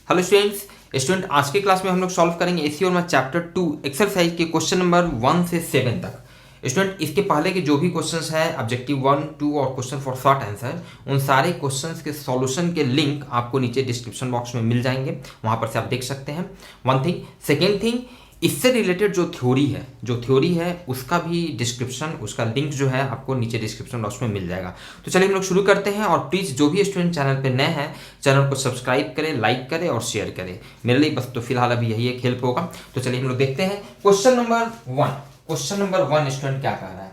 Hello student आज के class में हम लोग सॉल्व करेंगे एसी और मैथ चैप्टर 2 एक्सरसाइज के क्वेश्चन नंबर 1 से 7 तक। स्टूडेंट इसके पहले के जो भी क्वेश्चंस हैं ऑब्जेक्टिव 1, 2 और क्वेश्चन फॉर शॉर्ट आंसर, उन सारे क्वेश्चंस के सॉल्यूशन के लिंक आपको नीचे डिस्क्रिप्शन बॉक्स में मिल जाएंगे, वहां पर से आप देख सकते हैं। One thing. सेकेंड थिंग, इससे रिलेटेड जो थ्योरी है उसका भी डिस्क्रिप्शन, उसका लिंक जो है आपको नीचे डिस्क्रिप्शन बॉक्स में मिल जाएगा। तो चलिए हम लोग शुरू करते हैं। और प्लीज़ जो भी स्टूडेंट चैनल पे नए हैं, चैनल को सब्सक्राइब करें, लाइक करें और शेयर करें। मेरे लिए बस तो फिलहाल अभी यही एक हेल्प होगा। तो चलिए हम लोग देखते हैं question number 1। Question number 1 student क्या कह रहा है?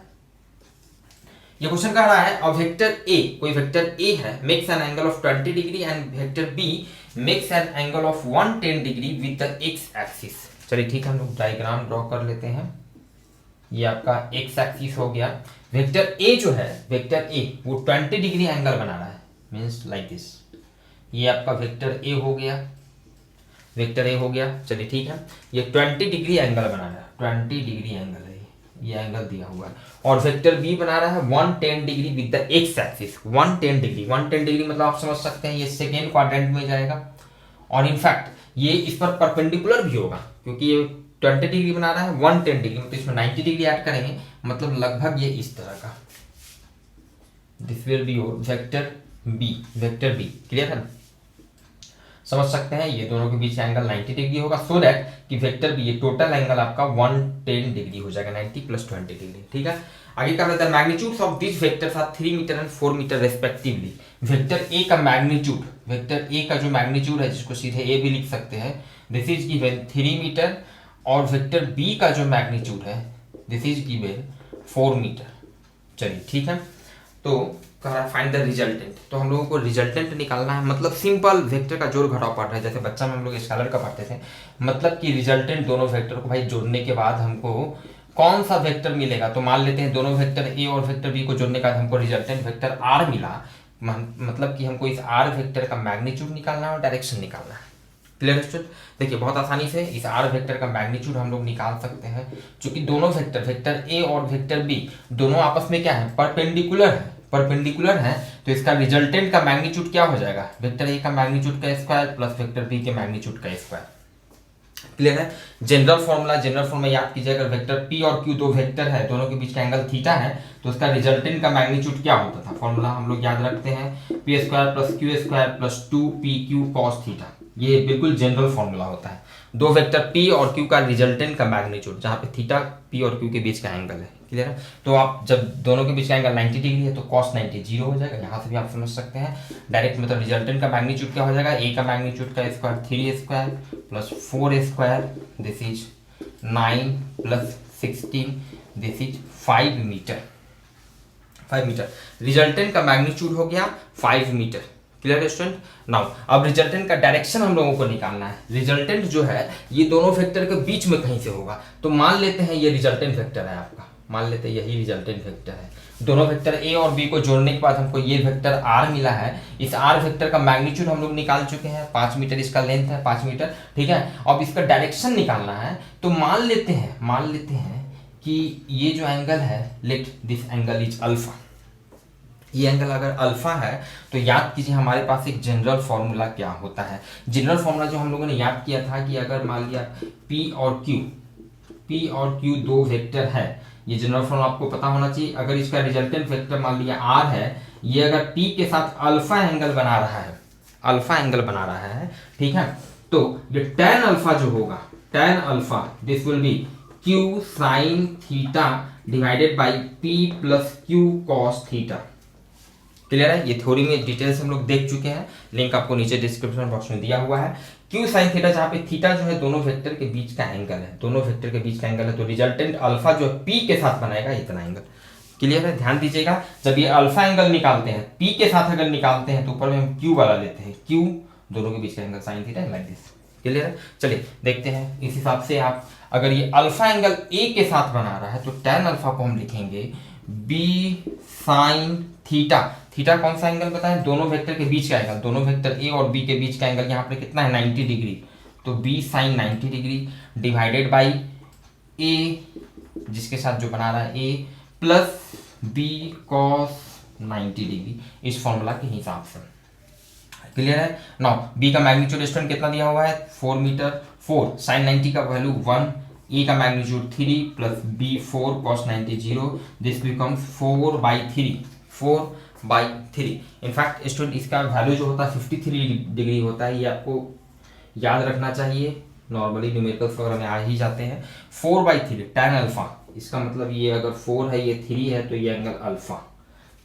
ये क्वेश्चन कह रहा है वेक्टर ए, कोई वेक्टर ए है, makes an angle of 20 degree and vector B makes an angle of 110 degree with the X axis. चलिए ठीक है, हम लोग डायग्राम ड्रॉ कर लेते हैं। ये आपका एक्स एक्सिस हो गया। वेक्टर ए जो है, वेक्टर ए वो 20 डिग्री एंगल बना रहा है, मींस लाइक दिस। ये आपका वेक्टर ए हो गया, वेक्टर ए हो गया। चलिए ठीक है, ये 20 डिग्री एंगल बना रहा है, 20 डिग्री एंगल है, ये एंगल दिया हुआ है। और वेक्टर बी बना रहा है 110 degree with the X axis. 110 degree, 110 degree मतलब आप समझ सकते हैं ये सेकेंड क्वाड्रेंट में जाएगा। और इनफैक्ट ये इस पर परपेंडिकुलर भी होगा, क्योंकि ये 20 डिग्री बना रहा है, 110 डिग्री मतलब इसमें 90 डिग्री ऐड करेंगे, मतलब लगभग ये इस तरह का। This will be your vector B, vector B. Clear है, समझ सकते हैं। ये दोनों के बीच एंगल 90 डिग्री होगा, सो दैट कि वेक्टर बी, ये टोटल एंगल आपका 110 डिग्री हो जाएगा, 90 प्लस 20 डिग्री। ठीक है, आगे क्या कहता है? Magnitudes of this vectors are 3 metre and 4 metre respectively. Vector A का मैग्नीट्यूड, वेक्टर ए का जो मैग्नीट्यूड है, जिसको सीधे ए भी लिख सकते हैं, दिस इज गिवन 3 मीटर। और वेक्टर बी का जो मैग्नीट्यूड है, दिस इज गिवन 4 मीटर। चलिए ठीक है, तो कह रहा है फाइंड द रिजल्टेंट। तो हम लोगों को रिजल्टेंट निकालना है, मतलब सिंपल वेक्टर का जोड़ घटाव पढ़ रहे हैं, जैसे बच्चा में हम लोग स्केलर का पढ़ते थे। मतलब कि रिजल्टेंट दोनों वेक्टर को भाई जोड़ने के बाद हमको कौन सा वेक्टर मिलेगा। तो मान लेते हैं दोनों वेक्टर ए और वेक्टर बी को जोड़ने के बाद हमको रिजल्टेंट वेक्टर आर मिला, मतलब कि हमको इस आर वेक्टर का मैग्नीट्यूड निकालना है और डायरेक्शन निकालना है। Clear student? देखिए बहुत आसानी से इस आर वेक्टर का मैग्नीट्यूड हम लोग निकाल सकते हैं, क्योंकि दोनों वेक्टर, वेक्टर ए और वेक्टर बी, दोनों आपस में क्या है? परपेंडिकुलर है। परपेंडिकुलर है तो इसका रिजल्टेंट का मैग्नीट्यूड क्या हो जाएगा? वेक्टर ए का मैग्नीट्यूड का स्क्वायर प्लस वेक्टर बी के मैग्नीट्यूड का स्क्वायर। क्लियर है? जनरल फॉर्मूला याद कीजिए। अगर वेक्टर पी और क्यू दो वेक्टर है, दोनों के बीच का एंगल थीटा है, तो उसका रिजल्टेंट का मैग्नीट्यूड क्या होता था? फॉर्मूला हम लोग याद रखते हैं, P square plus Q square plus 2pq cos theta. ये बिल्कुल जनरल फॉर्मूला होता है। दो वेक्टर p और q का रिजल्टेंट का मैग्नीट्यूड, जहां पे थीटा p और q के बीच का एंगल है। क्लियर है? तो आप जब दोनों के बीच का एंगल 90 डिग्री है तो cos 90 जीरो हो जाएगा। यहाँ से भी आप समझ सकते हैं डायरेक्ट, मतलब रिजल्टेंट का मैग्नीट्यूड क्या हो जाएगा? a का मैग्नीट्यूड का square 3 square plus 4 square, this is 9 plus 16, this is 5 metre. 5 metre resultant का मैग्नीट्यूड हो गया 5 मीटर। क्लियर है स्टूडेंट? नाउ अब रिजल्टेंट का डायरेक्शन हम लोगों को निकालना है। रिजल्टेंट जो है ये दोनों वेक्टर के बीच में कहीं से होगा। तो मान लेते हैं ये रिजल्टेंट वेक्टर है आपका, मान लेते हैं यही रिजल्टेंट वेक्टर है। दोनों वेक्टर ए और बी को जोड़ने के बाद हमको ये वेक्टर आर मिला है। इस आर वेक्टर का मैग्नीट्यूड हम लोग निकाल चुके हैं, 5 मीटर इसका लेंथ है, 5 मीटर। ठीक है, अब इसका डायरेक्शन निकालना है। तो मान लेते हैं कि ये जो एंगल है, let this angle is alpha. ये एंगल अगर अल्फा है तो याद कीजिए हमारे पास एक जनरल फॉर्मूला क्या होता है। जनरल फॉर्मूला जो हम लोगों ने याद किया था कि अगर मान लिया P और Q दो वेक्टर है, ये जनरल फॉर्मूला आपको पता होना चाहिए। अगर इसका रिजल्टेंट वेक्टर मान लिया R है, ये अगर P के साथ अल्फा एंगल बना रहा है, ठीक है, तो ये tan अल्फा जो होगा, tan alpha, this will B Q sin theta divided by P plus Q cos theta. Clear है? ये थ्योरी में डिटेल्स हम लोग देख चुके हैं, लिंक आपको नीचे डिस्क्रिप्शन बॉक्स में दिया हुआ है। क्यू साइन थीटा, जहां पे थीटा जो है दोनों वेक्टर के बीच का एंगल है, दोनों वेक्टर के बीच का एंगल है, तो रिजल्टेंट अल्फा जो है पी के साथ बनाएगा इतना एंगल। क्लियर है? ध्यान दीजिएगा, जब ये अल्फा एंगल निकालते हैं, पी के साथ अगर निकालते हैं तो ऊपर में हम क्यू वाला लेते हैं, क्यू दोनों के बीच का angle sine theta like this. Clear है? चलिए देखते हैं। इस हिसाब से आप अगर ये अल्फा एंगल ए के साथ बना रहा है तो tan अल्फा को हम लिखेंगे बी साइन थीटा। थीटा कौन सा एंगल बताएं? दोनों वेक्टर के बीच का एंगल, दोनों वेक्टर ए और बी के बीच का एंगल यहाँ पे कितना है? 90 डिग्री। तो B sine 90 degree divided by A, जिसके साथ जो बना रहा है A, plus B cos 90 degree, इस फॉर्मूला के हिसाब से। क्लियर है। नाउ बी का मैग्नीट्यूड स्टूडेंट कितना दिया हुआ है 4 मीटर 4 साइन 90 का वैल्यू 1, ए का magnitude 3 plus B 4 cos 90 0, this becomes 4/3 in fact student इसका वैल्यू जो होता है 53 डिग्री होता है, ये आपको याद रखना चाहिए, नॉर्मली न्यूमेरिकल्स वगैरह में आ ही जाते हैं। 4/3 tan अल्फा, इसका मतलब ये अगर 4 है ये 3 है तो ये एंगल अल्फा,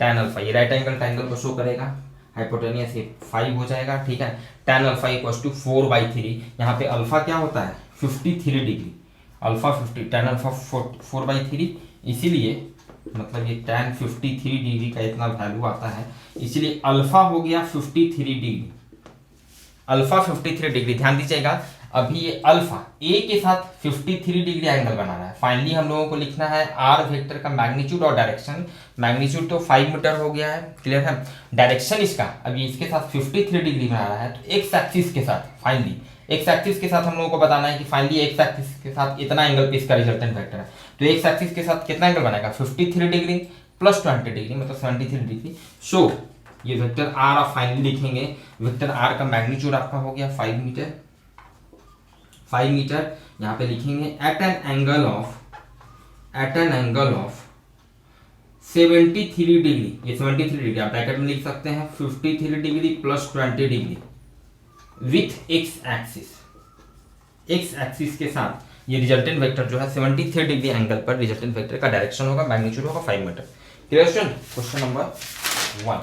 tan अल्फा ये राइट एंगल ट्रायंगल को शो करेगा, हाइपोटेनियस ये 5 हो जाएगा, ठीक है। tan अल्फा इक्वल्स टू 4/3, यहाँ पे अल्फा क्या होता है 53 डिग्री, अल्फा 50 tan अल्फा 4/3, इसीलिए मतलब ये tan 53 डिग्री का इतना वैल्यू आता है, इसीलिए अल्फा हो गया 53 डिग्री, अल्फा 53 डिग्री। ध्यान दीजिएगा अभी ये अल्फा ए के साथ 53 डिग्री एंगल बनाना है। फाइनली हम लोगों को लिखना है आर वेक्टर का मैग्नीट्यूड और डायरेक्शन। मैग्नीट्यूड तो 5 मीटर हो गया है, क्लियर है। डायरेक्शन इसका अभी इसके साथ 53 डिग्री बना रहा है, तो एक्स एक्सिस के साथ फाइनली एक्स एक्सिस के साथ हम लोगों को बताना है कि फाइनली एक्स एक्सिस के साथ इतना एंगल पे इसका रिजल्टेंट वेक्टर है, तो एक्स एक्सिस के साथ कितना एंगल बनेगा 53 डिग्री प्लस 20 डिग्री मतलब 73 डिग्री। सो ये वेक्टर आर आप फाइनली लिखेंगे, वेक्टर आर का मैग्नीट्यूड आपका हो गया 5 मीटर, 5 मीटर यहाँ पे लिखेंगे at an angle of 73 degree, ये 73 डिग्री आप ब्रैकेट में लिख सकते हैं 53 degree plus 20 degree with x axis के साथ ये रिजल्टेंट वेक्टर जो है 73 डिग्री एंगल पर रिजल्टेंट वेक्टर का डायरेक्शन होगा, मैग्नीट्यूड होगा 5 metre. Clear student, question number 1।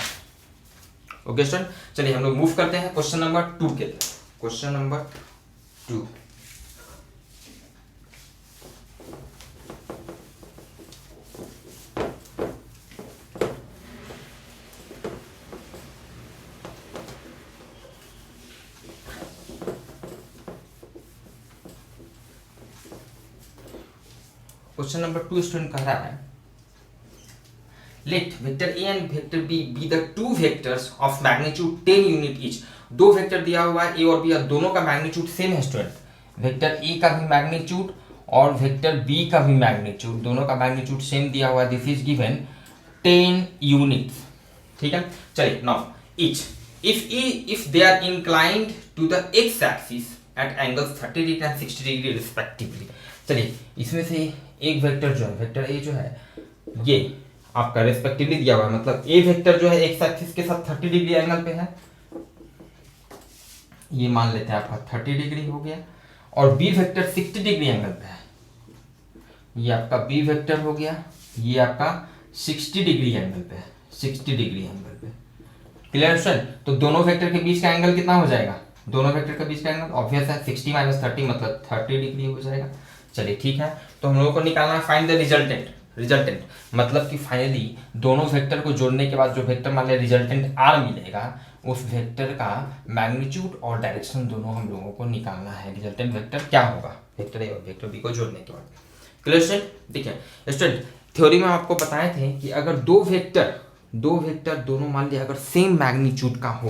Okay student, चलिए हम लोग मूव करते हैं क्वेश्चन नंबर 2 के लिए। Question number 2, question number 2 student कह रहा है let vector A and vector B be the two vectors of magnitude 10 unit each. दो वेक्टर दिया हुआ है ए और बी, दोनों का मैग्नीट्यूड सेम है स्टूडेंट। वेक्टर ए का भी मैग्नीट्यूड और वेक्टर बी का भी मैग्नीट्यूड, दोनों का मैग्नीट्यूड सेम दिया हुआ है। दिस इज गिवन 10 यूनिट्स, ठीक है। चलिए now each if they are inclined to the X axis at angles 30 degree and 60 degree respectively. चलिए इसमें से एक वेक्टर जो है वेक्टर ए जो है ये आपका रिस्पेक्टिवली दिया हुआ है, मतलब ए वेक्टर जो है एक्स एक्सिस के साथ 30 डिग्री एंगल पे है, ये मान लेते हैं आपका 30 डिग्री हो गया, और बी वेक्टर 60 डिग्री एंगल पे है, ये आपका बी वेक्टर हो गया, ये आपका 60 डिग्री एंगल पे है, 60 डिग्री एंगल पे। क्लियर सर, तो दोनों वेक्टर के बीच का एंगल कितना हो जाएगा, दोनों वेक्टर के बीच का एंगल ऑब्वियस है 60 - 30 मतलब 30 डिग्री हो जाएगा। चलिए ठीक है, तो हम लोगों को निकालना है फाइंड द रिजल्टेंट मतलब कि फाइनली दोनों वेक्टर को जोड़ने के बाद जो वेक्टर मान लिया रिजल्टेंट आर मिलेगा, उस वेक्टर का मैग्नीट्यूड और डायरेक्शन दोनों हम लोगों को निकालना है। रिजल्टेंट वेक्टर क्या होगा वेक्टर ए और वेक्टर बी को जोड़ने के बाद। क्लियर स्टूडेंट, देखिए स्टूडेंट थ्योरी में आपको बताए थे कि अगर दो वेक्टर दोनों मान लिया अगर सेम मैग्नीट्यूड का हो,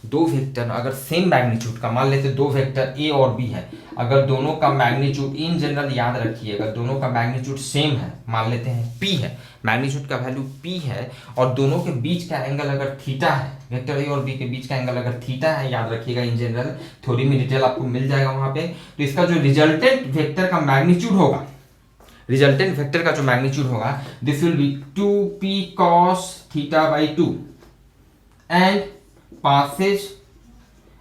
दो वेक्टर अगर सेम मैग्नीट्यूड का मान लेते दो वेक्टर ए और बी है, अगर दोनों का मैग्नीट्यूड इन जनरल याद रखिए अगर दोनों का मैग्नीट्यूड सेम है, मान लेते हैं पी है, मैग्नीट्यूड का वैल्यू पी है और दोनों के बीच का एंगल अगर थीटा है, वेक्टर ए और बी के बीच का एंगल अगर थीटा है, याद रखिएगा इन जनरल थ्योरी में डिटेल आपको मिल जाएगा वहां पे, तो इसका जो रिजल्टेंट वेक्टर का मैग्नीट्यूड होगा, रिजल्टेंट वेक्टर का जो मैग्नीट्यूड होगा this will B 2p cos theta by 2 and passes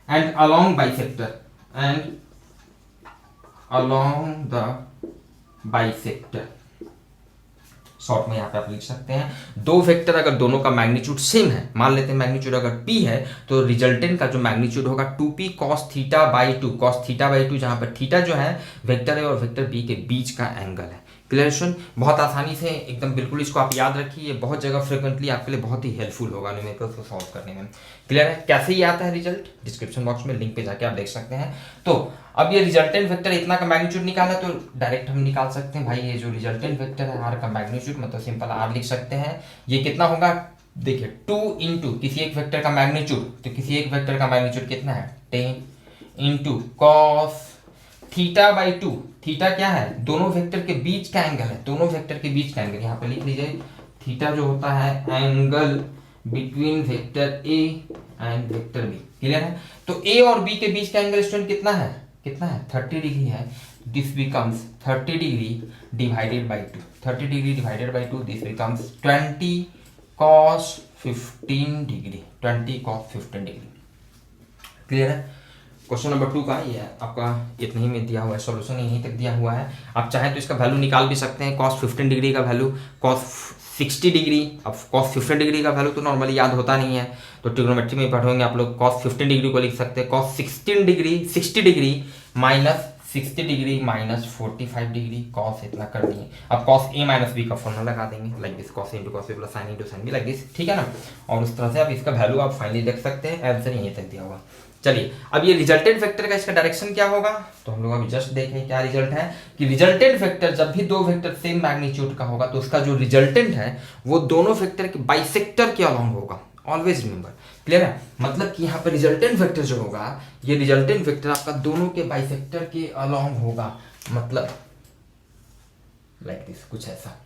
and along the bisector। Short में यहाँ पे आप लिख सकते हैं दो वेक्टर अगर दोनों का मैग्नीट्यूड सेम है, मान लेते हैं मैग्नीट्यूड अगर p है, तो रिजल्टेंट का जो मैग्नीट्यूड होगा 2p cos theta by 2, cos theta by 2 जहां पर थीटा जो है वेक्टर ए और वेक्टर बी के बीच का एंगल है। क्लियर स्टूडेंट, बहुत आसानी से एकदम बिल्कुल इसको आप याद रखिए, ये बहुत जगह फ्रिक्वेंटली आपके लिए बहुत ही हेल्पफुल होगा न्यूमेरिकल्स को सॉल्व करने में। क्लियर है, कैसे ये आता है रिजल्ट, डिस्क्रिप्शन बॉक्स में लिंक पे जाके आप देख सकते हैं। तो अब ये रिजल्टेंट वेक्टर इतना का मैग्नीट्यूड निकाला तो डायरेक्ट हम निकाल सकते हैं भाई, ये जो रिजल्टेंट वेक्टर है आर का मैग्नीट्यूड मतलब सिंपल आर लिख सकते हैं। ये कितना होगा देखिए 2 इंटू किसी एक वेक्टर का मैग्नीट्यूड, तो किसी एक वेक्टर का मैग्नीट्यूड कितना है 10 into cos theta by 2, theta क्या है दोनों वेक्टर के बीच का एंगल है, दोनों वेक्टर के बीच का एंगल यहाँ पे लिख लीजिए, थीटा जो होता है angle between vector A and vector B. Clear है? तो ए और बी के बीच का एंगल स्टूडेंट कितना है? 30 डिग्री है। This becomes 30 degree divided by 2। 30 degree divided by 2, this becomes 20 cos 15 degree. 20 cos 15 degree. Clear है? क्वेश्चन नंबर 2 का ये आपका इतना ही में दिया हुआ है, सॉल्यूशन यहीं तक दिया हुआ है। आप चाहें तो इसका वैल्यू निकाल भी सकते हैं। cos 15 डिग्री का वैल्यू cos 60 डिग्री। अब cos 15 डिग्री का वैल्यू तो नॉर्मली याद होता नहीं है, तो ट्रिग्नोमेट्री में पढ़ोगे आप लोग। cos 15 डिग्री को लिख सकते हैं cos 16 degree 60 degree minus 60 degree minus 45 degree. cos इतना कर दिए। अब cos a माइनस b का फॉर्मूला लगा देंगे, like this cos into cos a plus sin into sin b, like this. ठीक है ना? और उस तरह से आप इसका वैल्यू आप फाइनली देख सकते हैं। आंसर यहीं तक दिया हुआ। चलिए, अब ये रिजल्टेंट वेक्टर का इसका डायरेक्शन क्या होगा, तो हम लोग अभी जस्ट देखें क्या रिजल्ट है कि रिजल्टेंट वेक्टर जब भी दो वेक्टर सेम मैग्नीट्यूड का होगा तो उसका जो रिजल्टेंट है वो दोनों वेक्टर के बाइसेक्टर के अलोंग होगा। Always remember. क्लियर है? मतलब कि यहाँ पर रिजल्टेंट वेक्टर जो होगा, ये रिजल्टेंट वेक्टर आपका दोनों के बाइसेक्टर के अलोंग होगा। मतलब लाइक दिस, कुछ ऐसा।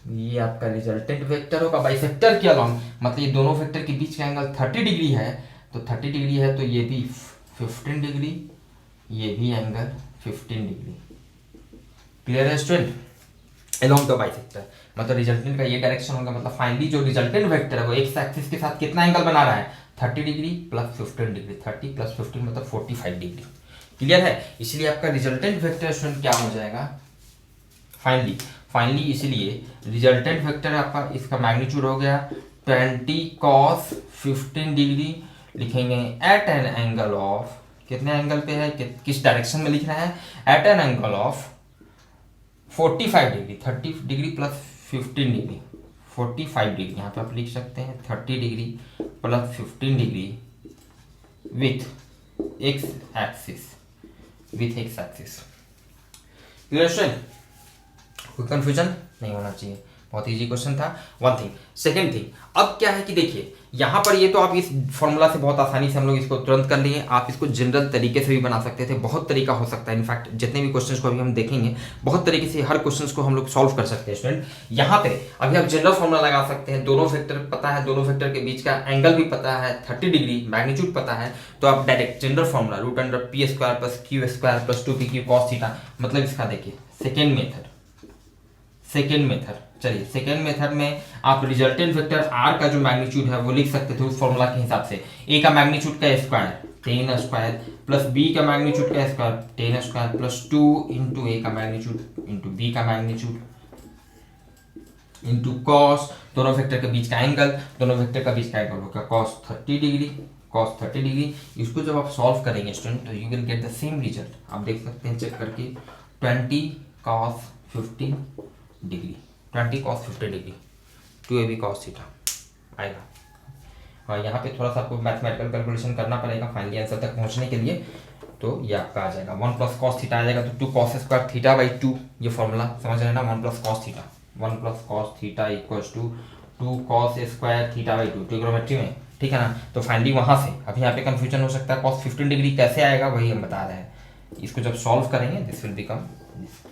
ये आपका रिजल्टेंट वेक्टर होगा बाइसेक्टर के अलोंग, मतलब ये दोनों वेक्टर के बीच का एंगल 30 डिग्री है, तो 30 डिग्री है तो ये भी 15 डिग्री, ये भी एंगल 15 डिग्री। क्लियर है स्टूडेंट? अलोंग द बाइसेक्टर, मतलब रिजल्टेंट का ये डायरेक्शन होगा। मतलब फाइनली जो रिजल्टेंट वेक्टर है वो एक्स एक्सिस के साथ कितना एंगल बना रहा है? 30 डिग्री प्लस 15 डिग्री। 30 प्लस 15 मतलब 45 डिग्री। क्लियर है? इसलिए आपका रिजल्टेंट वेक्टर स्टूडेंट क्या हो जाएगा फाइनली इसलिए रिजल्टेंट वेक्टर आपका इसका मैग्नीट्यूड हो गया 20 cos 15 डिग्री। लिखेंगे एट एन एंगल ऑफ, कितने एंगल पे है, किस डायरेक्शन में लिख रहा है? At an angle of 45 degree. 30 degree plus 15 degree 45 degree. यहाँ पे आप लिख सकते हैं 30 degree plus 15 degree with x axis. Clear? कोई कंफ्यूजन नहीं होना चाहिए, बहुत इजी क्वेश्चन था। One thing. सेकंड थिंग, अब क्या है कि देखिए यहाँ पर ये तो आप इस फॉर्मूला से बहुत आसानी से हम लोग इसको तुरंत कर लिए। आप इसको जनरल तरीके से भी बना सकते थे, बहुत तरीका हो सकता है। इनफैक्ट जितने भी क्वेश्चंस को अभी हम देखेंगे बहुत तरीके से हर क्वेश्चंस को हम लोग सॉल्व कर सकते हैं स्टूडेंट। यहाँ पे अभी आप जनरल फॉर्मूला लगा सकते हैं, दोनों वेक्टर पता है, दोनों वेक्टर के बीच का एंगल भी पता है, 30 डिग्री मैग्नीट्यूड पता है, तो आप direct general formula √p² plus q² plus 2pq cos theta. मतलब इसका देखिए सेकेंड मेथड। चलिए, सेकेंड मेथड में आप रिजल्टेंट वेक्टर r का जो मैग्नीट्यूड है वो लिख सकते थे उस फॉर्मूला के हिसाब से। a का मैग्नीट्यूड का स्क्वायर 10 स्क्वायर प्लस b का मैग्नीट्यूड का square 10 square plus 2 into a का मैग्नीट्यूड इंटू b का मैग्नीट्यूड इंटू cos, दोनों वेक्टर के बीच का एंगल, दोनों वेक्टर का बीच का एंगल होगा cos 30 डिग्री। इसको जब आप सॉल्व करेंगे स्टूडेंट तो you will get the same result. आप देख सकते हैं चेक करके 20 cos 15 degree 20 cos 15 degree 2ab cos theta आएगा। हाँ, यहाँ पे थोड़ा सा आपको मैथमेटिकल कैलकुलेशन करना पड़ेगा फाइनली आंसर तक पहुँचने के लिए। तो ये आपका आ जाएगा 1 प्लस cos थीटा आ जाएगा, तो 2 cos स्क्वायर थीटा बाई 2, ये फॉर्मूला समझ रहे हैं ना? 1 प्लस cos थीटा, 1 प्लस cos theta equals to 2 cos square theta by 2 trigonometry में। ठीक है ना? तो फाइनली वहाँ से अभी यहाँ पे कंफ्यूजन हो सकता है cos 15 डिग्री कैसे आएगा, वही हम बता रहे हैं। इसको जब सॉल्व करेंगे दिस विल बिकम,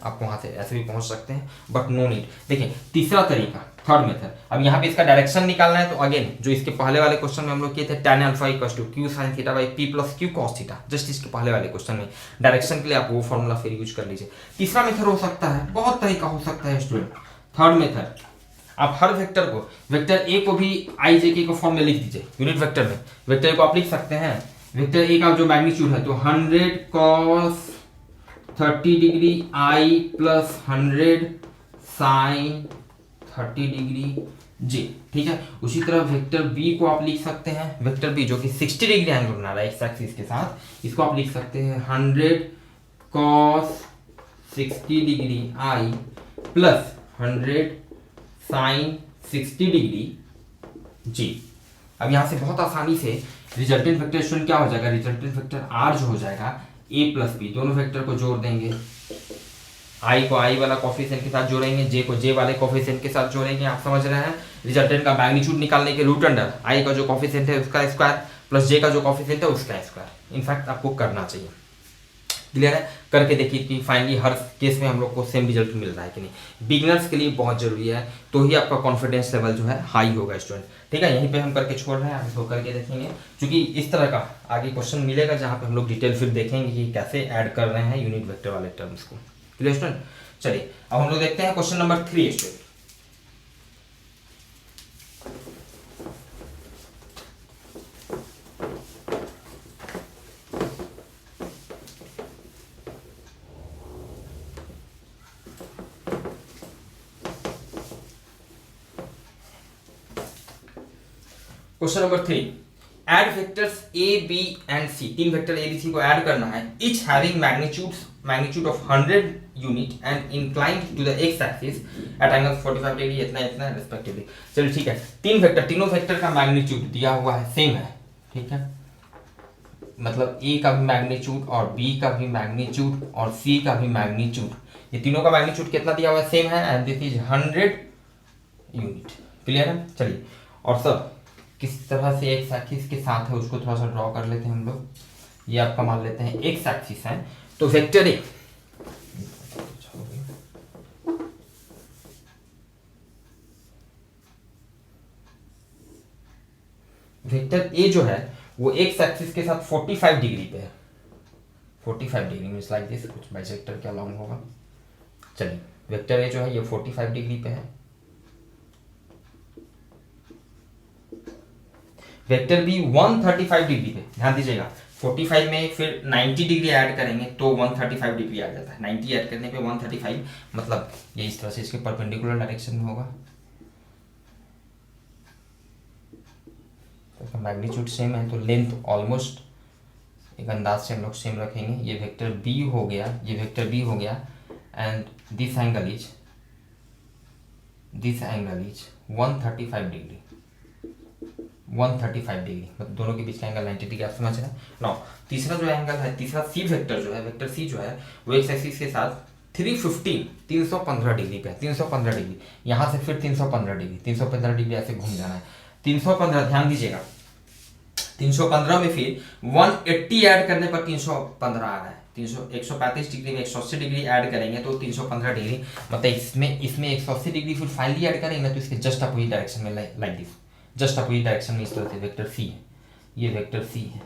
आप वहां से ऐसे भी पहुंच सकते हैं, बट नो नीड। देखिए तीसरा तरीका, थर्ड मेथड। अब यहाँ पे इसका डायरेक्शन निकालना है, तो अगेन जो इसके पहले वाले क्वेश्चन में हम लोग किए थे tan alpha equal to q sin theta by p plus q cos theta, just इसके पहले वाले क्वेश्चन में डायरेक्शन के लिए आप वो फॉर्मूला फिर यूज कर लीजिए। तीसरा मेथड हो सकता है, बहुत तरीका हो सकता है स्टूडेंट। थर्ड मेथड, आप हर वेक्टर को, वेक्टर ए को भी आई जे के को फॉर्म में लिख दीजिए यूनिट वेक्टर में। वेक्टर ए को आप लिख सकते हैं, वेक्टर ए का जो मैग्नीट्यूड है तो 100 cos 30 degree I plus 100 sine 30 degree J. ठीक है? उसी तरह वेक्टर बी को आप लिख सकते हैं, वेक्टर बी जो कि 60 डिग्री एंगल बना रहा है एक्स एक्सिस के साथ, इसको आप लिख सकते हैं 100 cos 60 degree I plus 100 sine 60 degree जी। अब यहां से बहुत आसानी से रिजल्टेंट वेक्टर स्टूडेंट क्या हो जाएगा, रिजल्टेंट वेक्टर आर जो हो जाएगा a प्लस बी, दोनों वेक्टर को जोड़ देंगे। i को i वाला कोफिशिएंट के साथ जोड़ेंगे, j को j वाले कोफिशिएंट के साथ जोड़ेंगे। आप समझ रहे हैं? रिजल्टेंट का मैग्नीट्यूड निकालने के रूट अंडर i का जो कोफिशिएंट है उसका स्क्वायर प्लस j का जो कोफिशिएंट है उसका स्क्वायर। इनफैक्ट आपको करना चाहिए। क्लियर है? करके देखिए कि फाइनली हर केस में हम लोग को सेम रिजल्ट मिल रहा है कि नहीं। बिगिनर्स के लिए बहुत जरूरी है, तो ही आपका कॉन्फिडेंस लेवल जो है हाई होगा स्टूडेंट। ठीक है, यहीं पे हम करके छोड़ रहे हैं, आगे इसको करके देखेंगे, क्योंकि इस तरह का आगे क्वेश्चन मिलेगा जहाँ पे हम लोग डिटेल फिर देखेंगे कि कैसे ऐड कर रहे हैं यूनिट वेक्टर वाले टर्म्स को। Clear student? चलिए अब हम लोग देखते हैं question number 3 student. Question number 3, add vectors A B and C, तीन वेक्टर ए बी सी को ऐड करना है, each having magnitude of 100 unit and inclined to the x axis at angle 45 degree, इतना इतना रेस्पेक्टिवली। चलिए ठीक है, तीन वेक्टर, तीनों वेक्टर का मैग्नीट्यूड दिया हुआ है, सेम है, ठीक है, मतलब ए का भी मैग्नीट्यूड और बी का भी मैग्नीट्यूड और सी का भी मैग्नीट्यूड, ये तीनों का मैग्नीट्यूड कितना दिया हुआ है, सेम है, and this is 100 unit. Clear है? चलिए, और सब किस तरह से एक्स एक्सिस के साथ है उसको थोड़ा सा ड्रॉ कर लेते हैं हम लोग। ये आपका मान लेते हैं एक्स एक्सिस है, तो वेक्टर ए, वेक्टर ए जो है वो एक्स एक्सिस के साथ 45 डिग्री पे है, 45 डिग्री मींस लाइक दिस, कुछ बाइसेक्टर के अलाउंग होगा। चलिए, वेक्टर ए जो है ये 45 डिग्री पे है, वेक्टर बी 135 डिग्री पे, ध्यान दीजिएगा 45 में फिर 90 डिग्री ऐड करेंगे तो 135 डिग्री आ जाता है, 90 ऐड करने पे 135, मतलब ये इस तरह से इसके परपेंडिकुलर डायरेक्शन में होगा, तो मैग्नीट्यूड सेम है, तो लेंथ ऑलमोस्ट एक अंदाज से हम लोग सेम रखेंगे। ये वेक्टर बी हो गया, ये वेक्टर बी हो गया, and this angle is 135 degree, 135 degree, मतलब दोनों के बीच का एंगल 90 डिग्री, आप समझ रहे हैं। नाउ तीसरा जो एंगल है, तीसरा सी वेक्टर जो है, वेक्टर सी जो है वो एक्स एक्सिस के साथ 315 डिग्री पे है, 315 डिग्री, यहाँ से फिर 315 डिग्री, 315 डिग्री ऐसे घूम जाना है, 315, ध्यान दीजिएगा 315 में फिर 180 ऐड करने पर 315 आ रहा है, 135 डिग्री में 180 डिग्री ऐड करेंगे तो 315 डिग्री, मतलब इसमें 180 डिग्री फिर फाइनली ऐड करेंगे तो इसके जस्ट अपोजिट डायरेक्शन में like this, just opposite direction में इस तरह से वेक्टर सी है, ये वेक्टर सी है,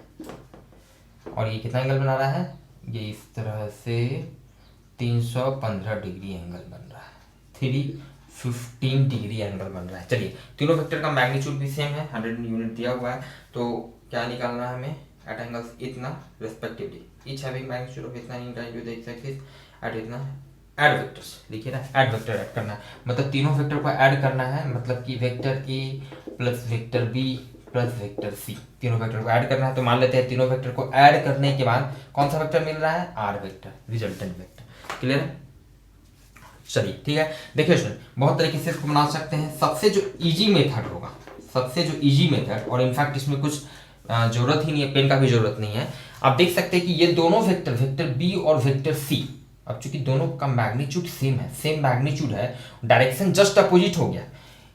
और ये कितना एंगल बना रहा है, ये इस तरह से 315 डिग्री एंगल बन रहा है, 315 डिग्री एंगल बन रहा है। चलिए, तीनों वेक्टर का मैग्नीट्यूड भी सेम है, 100 यूनिट दिया हुआ है, तो क्या निकालना है हमें, एट एंगल्स इतना respectively, each having magnitude of इतना inclined to the X axis at इतना, ऐड वेक्टर्स लिखिए ना, ऐड वेक्टर ऐड करना है, मतलब तीनों वेक्टर को ऐड करना है, मतलब कि vector A plus vector B plus vector C, तीनों वेक्टर को ऐड करना है। तो मान लेते हैं तीनों वेक्टर को ऐड करने के बाद कौन सा वेक्टर मिल रहा है, R vector, resultant vector. Clear है? चलिए ठीक है, देखिए स्टूडेंट, बहुत तरीके से इसको बना सकते हैं। सबसे जो इजी मेथड होगा, सबसे जो इजी मेथड, और इनफैक्ट इसमें कुछ जरूरत ही नहीं है, पेन का भी जरूरत नहीं है, आप देख सकते हैं कि ये दोनों वेक्टर, वेक्टर बी और वेक्टर सी, अब चूंकि दोनों का मैग्नीट्यूड सेम है, सेम मैग्नीट्यूड है, डायरेक्शन जस्ट अपोजिट हो गया,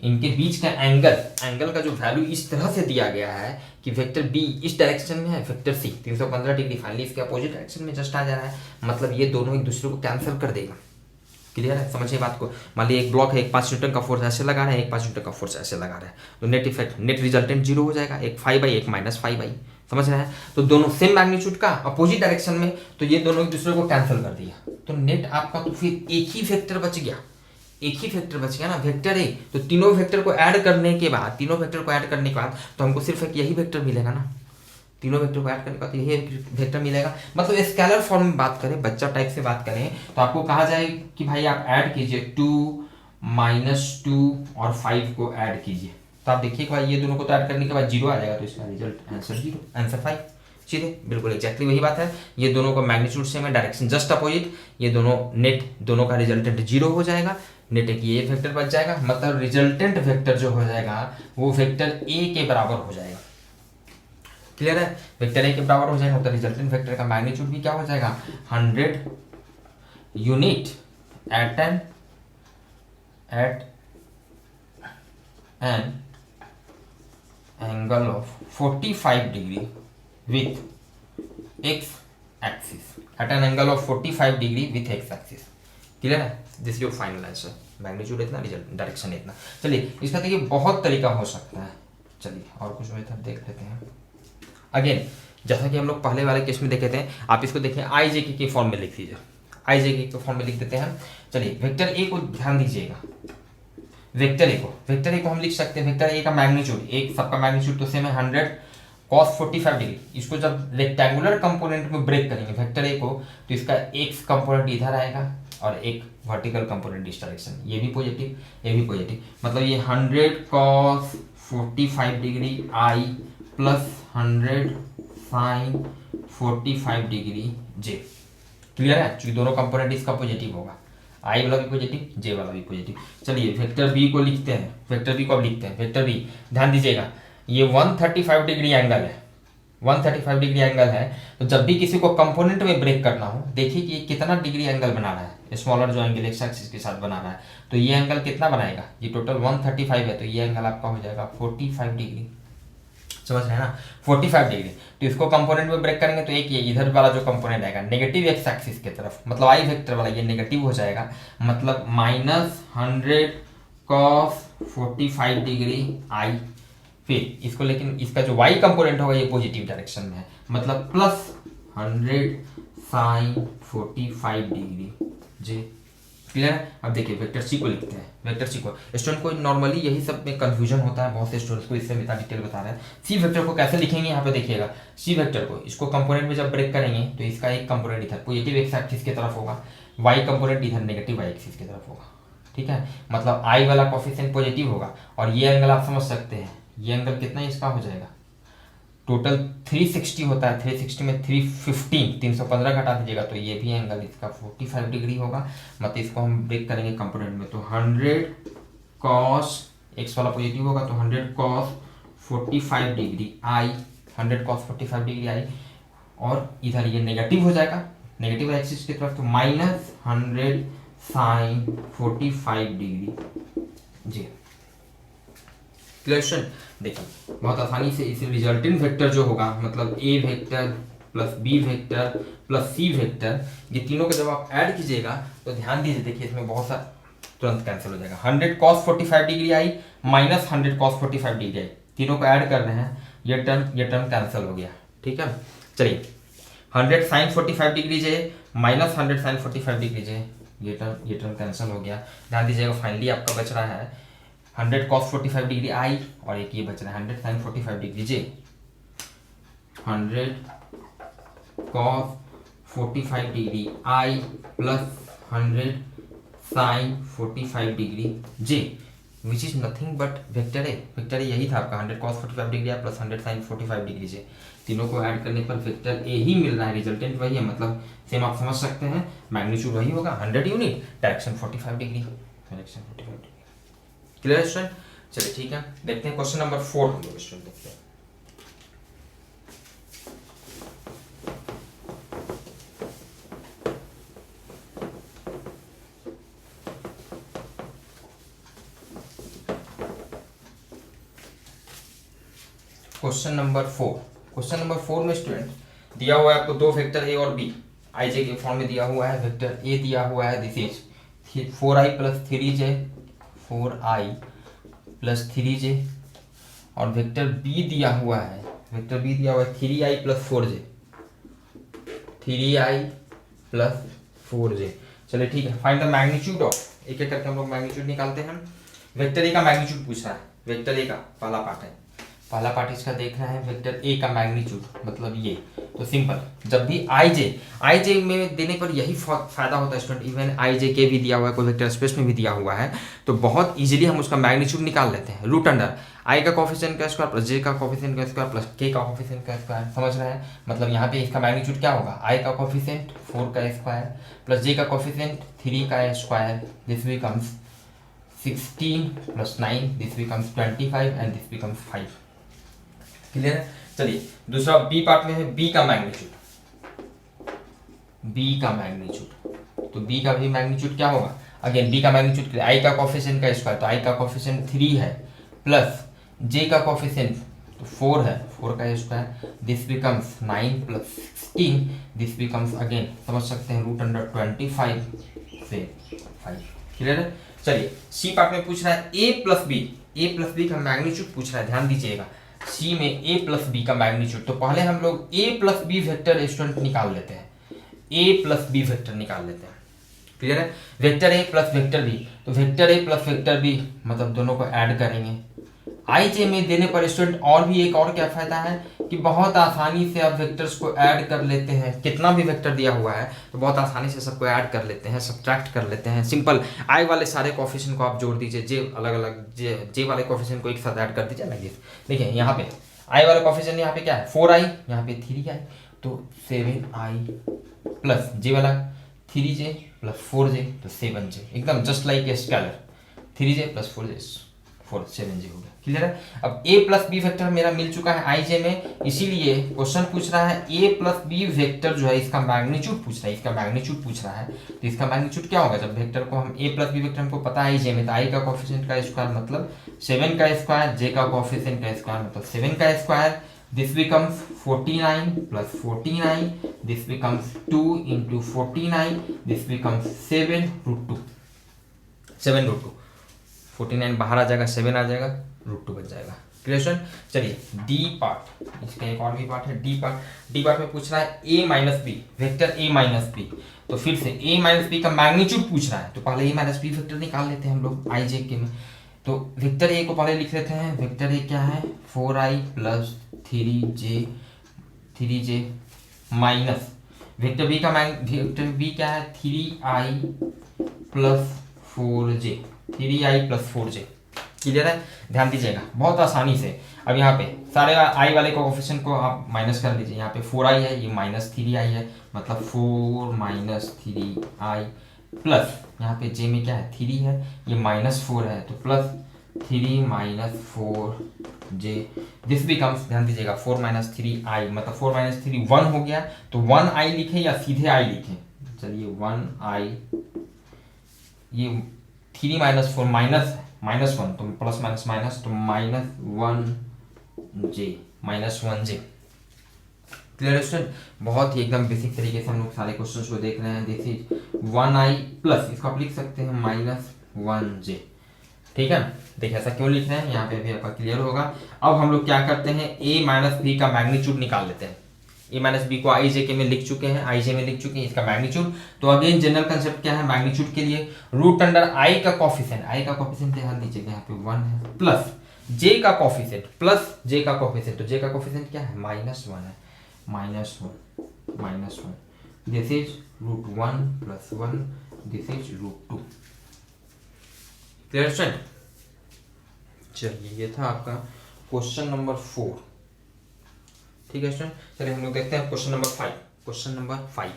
इनके बीच का एंगल का जो वैल्यू इस तरह से दिया गया है कि वेक्टर बी इस डायरेक्शन में है, वेक्टर सी 315 डिग्री, फाइनली इसके अपोजिट डायरेक्शन में जस्ट आ जा रहा है, मतलब ये दोनों एक दूसरे को कैंसिल कर देगा। क्लियर है? समझिए बात को। मान लीजिए एक ब्लॉक है, एक 5 न्यूटन का फोर्स ऐसे लगा रहा है, एक 5 न्यूटन का फोर्स ऐसे लगा रहा है, तो नेट इफेक्ट, नेट रिजल्टेंट 0 हो जाएगा, एक 5/, एक -5/, समझ रहे हैं? तो दोनों सेम मैग्नीट्यूड का अपोजिट डायरेक्शन में, तो ये दोनों एक दूसरे को कैंसिल कर दिया, तो नेट आपका तो फिर एक ही वेक्टर बच गया, एक ही वेक्टर बच गया ना, वेक्टर ए। तो तीनों वेक्टर को ऐड करने के बाद, तो हमको सिर्फ एक यही वेक्टर मिलेगा ना, तीनों वेक्टर को ऐड करने के बाद यही वेक्टर मिलेगा। मतलब स्केलर फॉर्म में बात करें, बच्चा टाइप से बात करें, तो आपको कहा जाए कि भाई आप ऐड कीजिए 2 -2 और 5 को ऐड कीजिए, तो आप देखिए भाई ये दोनों को तो ऐड करने के बाद 0 आ जाएगा, तो इसका रिजल्ट आंसर 0, आंसर 5। सीधे बिल्कुल एग्जैक्टली वही बात है, ये दोनों का मैग्नीट्यूड सेम है, डायरेक्शन जस्ट अपोजिट, ये दोनों नेट, दोनों का रिजल्टेंट 0 हो जाएगा, नेट एक ये वेक्टर बच जाएगा, मतलब रिजल्टेंट वेक्टर जो हो जाएगा वो वेक्टर ए के बराबर हो जाएगा। क्लियर है? वेक्टर ए के बराबर हो जाएगा, मतलब रिजल्टेंट वेक्टर का मैग्नीट्यूड भी क्या हो जाएगा, 100 unit at an angle of 45 degree with x axis, at an angle of 45 degree with x axis. Clear है? This your final answer, magnitude इतना, रिजल्ट डायरेक्शन इतना। चलिए इसका देखिए बहुत तरीका हो सकता है, चलिए और कुछ मेथड देख लेते हैं। अगेन जैसा कि हम लोग पहले वाले केस में देखे थे, आप इसको देखिए आई जे के फॉर्म में लिख दीजिए, आई जे के फॉर्म में लिख देते हैं। चलिए वेक्टर ए को ध्यान दीजिएगा, वेक्टर ए को हम लिख सकते हैं, वेक्टर ए का मैग्नीट्यूड, एक सबका मैग्नीट्यूड तो सेम है 100 cos 45 डिग्री। इसको जब रेक्टेंगुलर कंपोनेंट में ब्रेक करेंगे वेक्टर ए को, तो इसका एक्स कंपोनेंट इधर आएगा और एक वर्टिकल कंपोनेंट इस डायरेक्शन, ये भी पॉजिटिव ये भी पॉजिटिव, मतलब ये 100 cos 45 degree I plus 100 sin 45 degree J. Clear है, क्योंकि दोनों कंपोनेंट इसका पॉजिटिव होगा, आई वाला भी पॉजिटिव जे वाला भी पॉजिटिव। चलिए वेक्टर बी को लिखते हैं, वेक्टर बी को अब लिखते हैं। वेक्टर बी ध्यान दीजिएगा, ये 135 डिग्री एंगल है, 135 डिग्री एंगल है। तो जब भी किसी को कंपोनेंट में ब्रेक करना हो, देखिए कि ये कितना डिग्री एंगल बना रहा है, स्मॉलर जो एंगल एक्स एक्सिस के साथ बना रहा है, तो ये एंगल कितना बनाएगा, ये टोटल 135 है, तो ये एंगल आपका हो जाएगा 45 डिग्री। समझ रहे हैं ना, 45 डिग्री। तो इसको कंपोनेंट में ब्रेक करेंगे तो एक ये इधर वाला जो कंपोनेंट आएगा नेगेटिव एक्स एक्सिस की तरफ, मतलब आई वेक्टर वाला ये नेगेटिव हो जाएगा, मतलब -100 cos 45 डिग्री आई। फिर इसको लेकिन इसका जो y कंपोनेंट होगा ये पॉजिटिव डायरेक्शन में है, मतलब +100 sin 45 डिग्री जे। क्लियर है। अब देखिए वेक्टर सी को लिखते हैं, वेक्टर सी को स्टूडेंट को नॉर्मली यही सब में कंफ्यूजन होता है, बहुत से स्टूडेंट्स को इससे इतना डिटेल बता रहे हैं। सी वेक्टर को कैसे लिखेंगे यहाँ पे देखिएगा, सी वेक्टर को इसको कंपोनेंट में जब ब्रेक करेंगे तो इसका एक कंपोनेंट इधर पॉजिटिव एक्स एक्सिस की तरफ होगा, वाई कंपोनेंट इधर नेगेटिव वाई एक्सिस की तरफ होगा। ठीक है, मतलब आई वाला कोफिशिएंट पॉजिटिव होगा, और ये एंगल आप समझ सकते हैं, ये एंगल कितना इसका हो जाएगा, टोटल 360 होता है, 360 में 315 घटा दीजिएगा तो ये भी एंगल इसका 45 डिग्री होगा। मतलब इसको हम ब्रेक करेंगे कंपोनेंट में तो 100 cos एक्स वाला पॉजिटिव होगा तो 100 cos 45 डिग्री आई, 100 cos 45 डिग्री आई, और इधर ये नेगेटिव हो जाएगा नेगेटिव एक्सिस की तरफ, तो -100 sin 45 डिग्री जी। क्लियर। देखिए बहुत आसानी से इस रिजल्टेंट वेक्टर जो होगा, मतलब A vector plus B vector plus C vector, ये तीनों का जब आप ऐड कीजिएगा तो ध्यान दीजिए, देखिए इसमें बहुत सा तुरंत कैंसिल हो जाएगा। 100 cos 45 डिग्री आई माइनस 100 cos 45 डिग्री आई, तीनों को ऐड कर रहे हैं, ये टर्म कैंसिल हो गया। ठीक है, चलिए 100 sin 45 डिग्री जे माइनस 100 sin 45 डिग्री जे, ये टर्म कैंसिल हो गया। ध्यान दीजिएगा फाइनली आपका बच रहा है 100 cos 45 डिग्री आई, और एक ये बच रहा है 100 sin 45 degree J. 100 cos 45 degree I plus 100 sin 45 degree J, which is nothing but vector A. Vector A यही था आपका 100 cos 45 degree I plus 100 sin 45 degree J. तीनों को ऐड करने पर वेक्टर ए ही मिल रहा है, रिजल्टेंट वही है, मतलब सेम आप समझ सकते हैं, मैग्नीट्यूड वही होगा 100 unit, direction 45 degree, direction 45 degree. Clear student. चलिए ठीक है, देखते हैं क्वेश्चन नंबर 4 हम लोग स्टूडेंट देखते हैं। क्वेश्चन नंबर 4, क्वेश्चन नंबर 4 में स्टूडेंट दिया हुआ है आपको दो वेक्टर ए और बी आई जे के फॉर्म में दिया हुआ है। वेक्टर ए दिया हुआ है this is 4i plus 3j, 4i plus 3j, और वेक्टर बी दिया हुआ है, वेक्टर बी दिया हुआ है 3i plus 4j, 3i plus 4j। चलिए ठीक है, फाइंड द मैग्नीट्यूड ऑफ, एक एक करके हम लोग मैग्नीट्यूड निकालते हैं। वेक्टर ए का मैग्नीट्यूड पूछ रहा है, वेक्टर ए का पहला पार्ट है, पहला पार्ट इसका देख रहे हैं, वेक्टर ए का मैग्नीट्यूड मतलब ये। तो सिंपल, जब भी आई जे में देने पर यही फायदा होता है स्टूडेंट, इवन आई जे के भी दिया हुआ है, कोई वेक्टर स्पेस में भी दिया हुआ है, तो बहुत इजीली हम उसका मैग्नीट्यूड निकाल लेते हैं। रूट अंडर आई का कोफिशिएंट का स्क्वायर प्लस जे का कोफिशिएंट का स्क्वायर प्लस के का कोफिशिएंट का स्क्वायर, समझ रहे हैं। मतलब यहाँ पे इसका मैग्नीट्यूड क्या होगा, आई का कोफिशिएंट 4 का स्क्वायर प्लस जे का कोफिशिएंट 3 का square, this becomes 16 plus 9, this becomes 25 and this becomes 5। Clear है। चलिए दूसरा बी पार्ट में है बी का मैग्नीट्यूड, बी का मैग्नीट्यूड, तो बी का भी मैग्नीट्यूड क्या होगा, अगेन बी का मैग्नीट्यूड आई का कोफिशिएंट का स्क्वायर, तो आई का कोफिशिएंट 3 है प्लस जे का कोफिशिएंट तो 4 है, 4 का square, this becomes 9 plus 16, this becomes again समझ सकते हैं रूट अंडर 25 से 5। क्लियर है। चलिए सी पार्ट में पूछ रहा है ए प्लस बी का मैग्नीट्यूड पूछ रहा है, ध्यान दीजिएगा सी में ए प्लस बी का मैग्नीट्यूड। तो पहले हम लोग ए प्लस बी वेक्टर स्टूडेंट निकाल लेते हैं, ए प्लस बी वेक्टर निकाल लेते हैं, क्लियर है। Vector A plus vector B, तो vector A plus vector B मतलब दोनों को ऐड करेंगे। आई जे में देने पर स्टूडेंट और भी एक और क्या फायदा है कि बहुत आसानी से आप वेक्टर्स को ऐड कर लेते हैं, कितना भी वेक्टर दिया हुआ है तो बहुत आसानी से सबको ऐड कर लेते हैं, सब्ट्रैक्ट कर लेते हैं। सिंपल आई वाले सारे कोएफिशिएंट को आप जोड़ दीजिए, जे अलग अलग जे वाले कोएफिशिएंट को एक साथ ऐड कर दीजिए लाइक दिस। देखिए यहाँ पे आई वाला कोएफिशिएंट यहाँ पे क्या है 4i, यहाँ पे 3i, तो 7i प्लस जे वाला 3j प्लस 4j तो 7j, एकदम just like a scalar, 3j plus 4j 7j हो गया, क्लियर है। अब a प्लस बी वेक्टर मेरा मिल चुका है आई जे में, इसीलिए क्वेश्चन पूछ रहा है a प्लस बी वेक्टर जो है इसका मैग्नीट्यूड पूछ रहा है, इसका मैग्नीट्यूड पूछ रहा है। तो इसका मैग्नीट्यूड क्या होगा, जब वेक्टर को हम a प्लस बी वेक्टर हमको पता है आई जे में, तो आई का कोएफिशिएंट का स्क्वायर मतलब 7 का स्क्वायर, जे का कोएफिशिएंट का स्क्वायर मतलब 7 का square, this becomes 49 plus 49, this becomes 2 into 49, this becomes 7 root 2, 7 root 2, 49 बाहर आ जाएगा, 7 आ जाएगा, रूट 2 बच जाएगा, क्लियर स्टूडेंट। चलिए डी पार्ट, इसका एक और भी पार्ट है डी पार्ट में पूछ रहा है a minus B vector a minus B, तो फिर से a माइनस बी का मैग्नीट्यूड पूछ रहा है, तो पहले a माइनस बी वेक्टर निकाल लेते हैं हम लोग आई जे के में। तो वेक्टर a को पहले लिख लेते हैं, वेक्टर a क्या है 4i plus 3j minus vector B का वेक्टर बी क्या है 3i plus 4j, 3i plus 4j, clear है। ध्यान दीजिएगा बहुत आसानी से, अब यहाँ पे सारे i वाले कोएफिशिएंट को आप माइनस कर लीजिए, यहाँ पे 4i है, ये माइनस 3i है, मतलब 4 माइनस 3i प्लस यहाँ पे j में क्या है 3 है, ये माइनस 4 है, तो plus 3 minus 4j, this becomes, ध्यान दीजिएगा 4 माइनस 3i मतलब 4 माइनस 3 1 हो गया, तो 1i लिखे या सीधे i लिखे, चलिए 1i, ये 3 माइनस 4 माइनस 1 तो प्लस माइनस माइनस, तो माइनस 1j, क्लियर स्टूडेंट। बहुत ही एकदम बेसिक तरीके से हम लोग सारे क्वेश्चंस को देख रहे हैं। दिस इज 1i प्लस, इसको आप लिख सकते हैं माइनस 1j, ठीक है। देखिए ऐसा क्यों लिख रहे हैं, यहाँ पे भी आपका क्लियर होगा। अब हम लोग क्या करते हैं a माइनस बी का मैग्नीट्यूड निकाल लेते हैं। a माइनस बी को आई जे के में लिख चुके हैं, आई जे में लिख चुके हैं इसका मैग्नीट्यूड। तो अगेन जनरल कंसेप्ट क्या है मैग्नीट्यूड के लिए, रूट अंडर आई का कोफिशिएंट ध्यान दीजिएगा यहाँ पे 1 है, प्लस जे का कोफिशिएंट प्लस जे का कोफिशिएंट, तो जे का कोफिशिएंट क्या है -1 है, -1, this is root 1 plus 1, this is root 2, clear student. चलिए ये था आपका क्वेश्चन नंबर 4, ठीक है स्टूडेंट। चलिए हम लोग देखते हैं question number 5। Question number 5,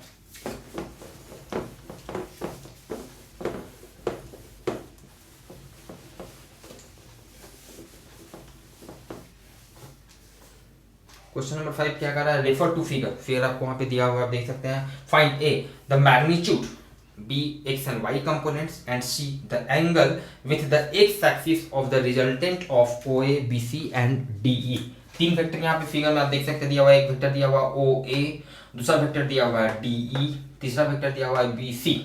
question number 5 क्या कर रहा है, रेफर टू फिगर आपको वहां पे दिया हुआ आप देख सकते हैं। Find A the magnitude B x and y components and C the angle with the x axis of the resultant of OA, BC and DE। तीन वेक्टर यहाँ पे फिगर में आप देख सकते हैं दिया हुआ है, एक वेक्टर दिया हुआ OA, दूसरा वेक्टर दिया हुआ है DE, तीसरा वेक्टर दिया हुआ है BC,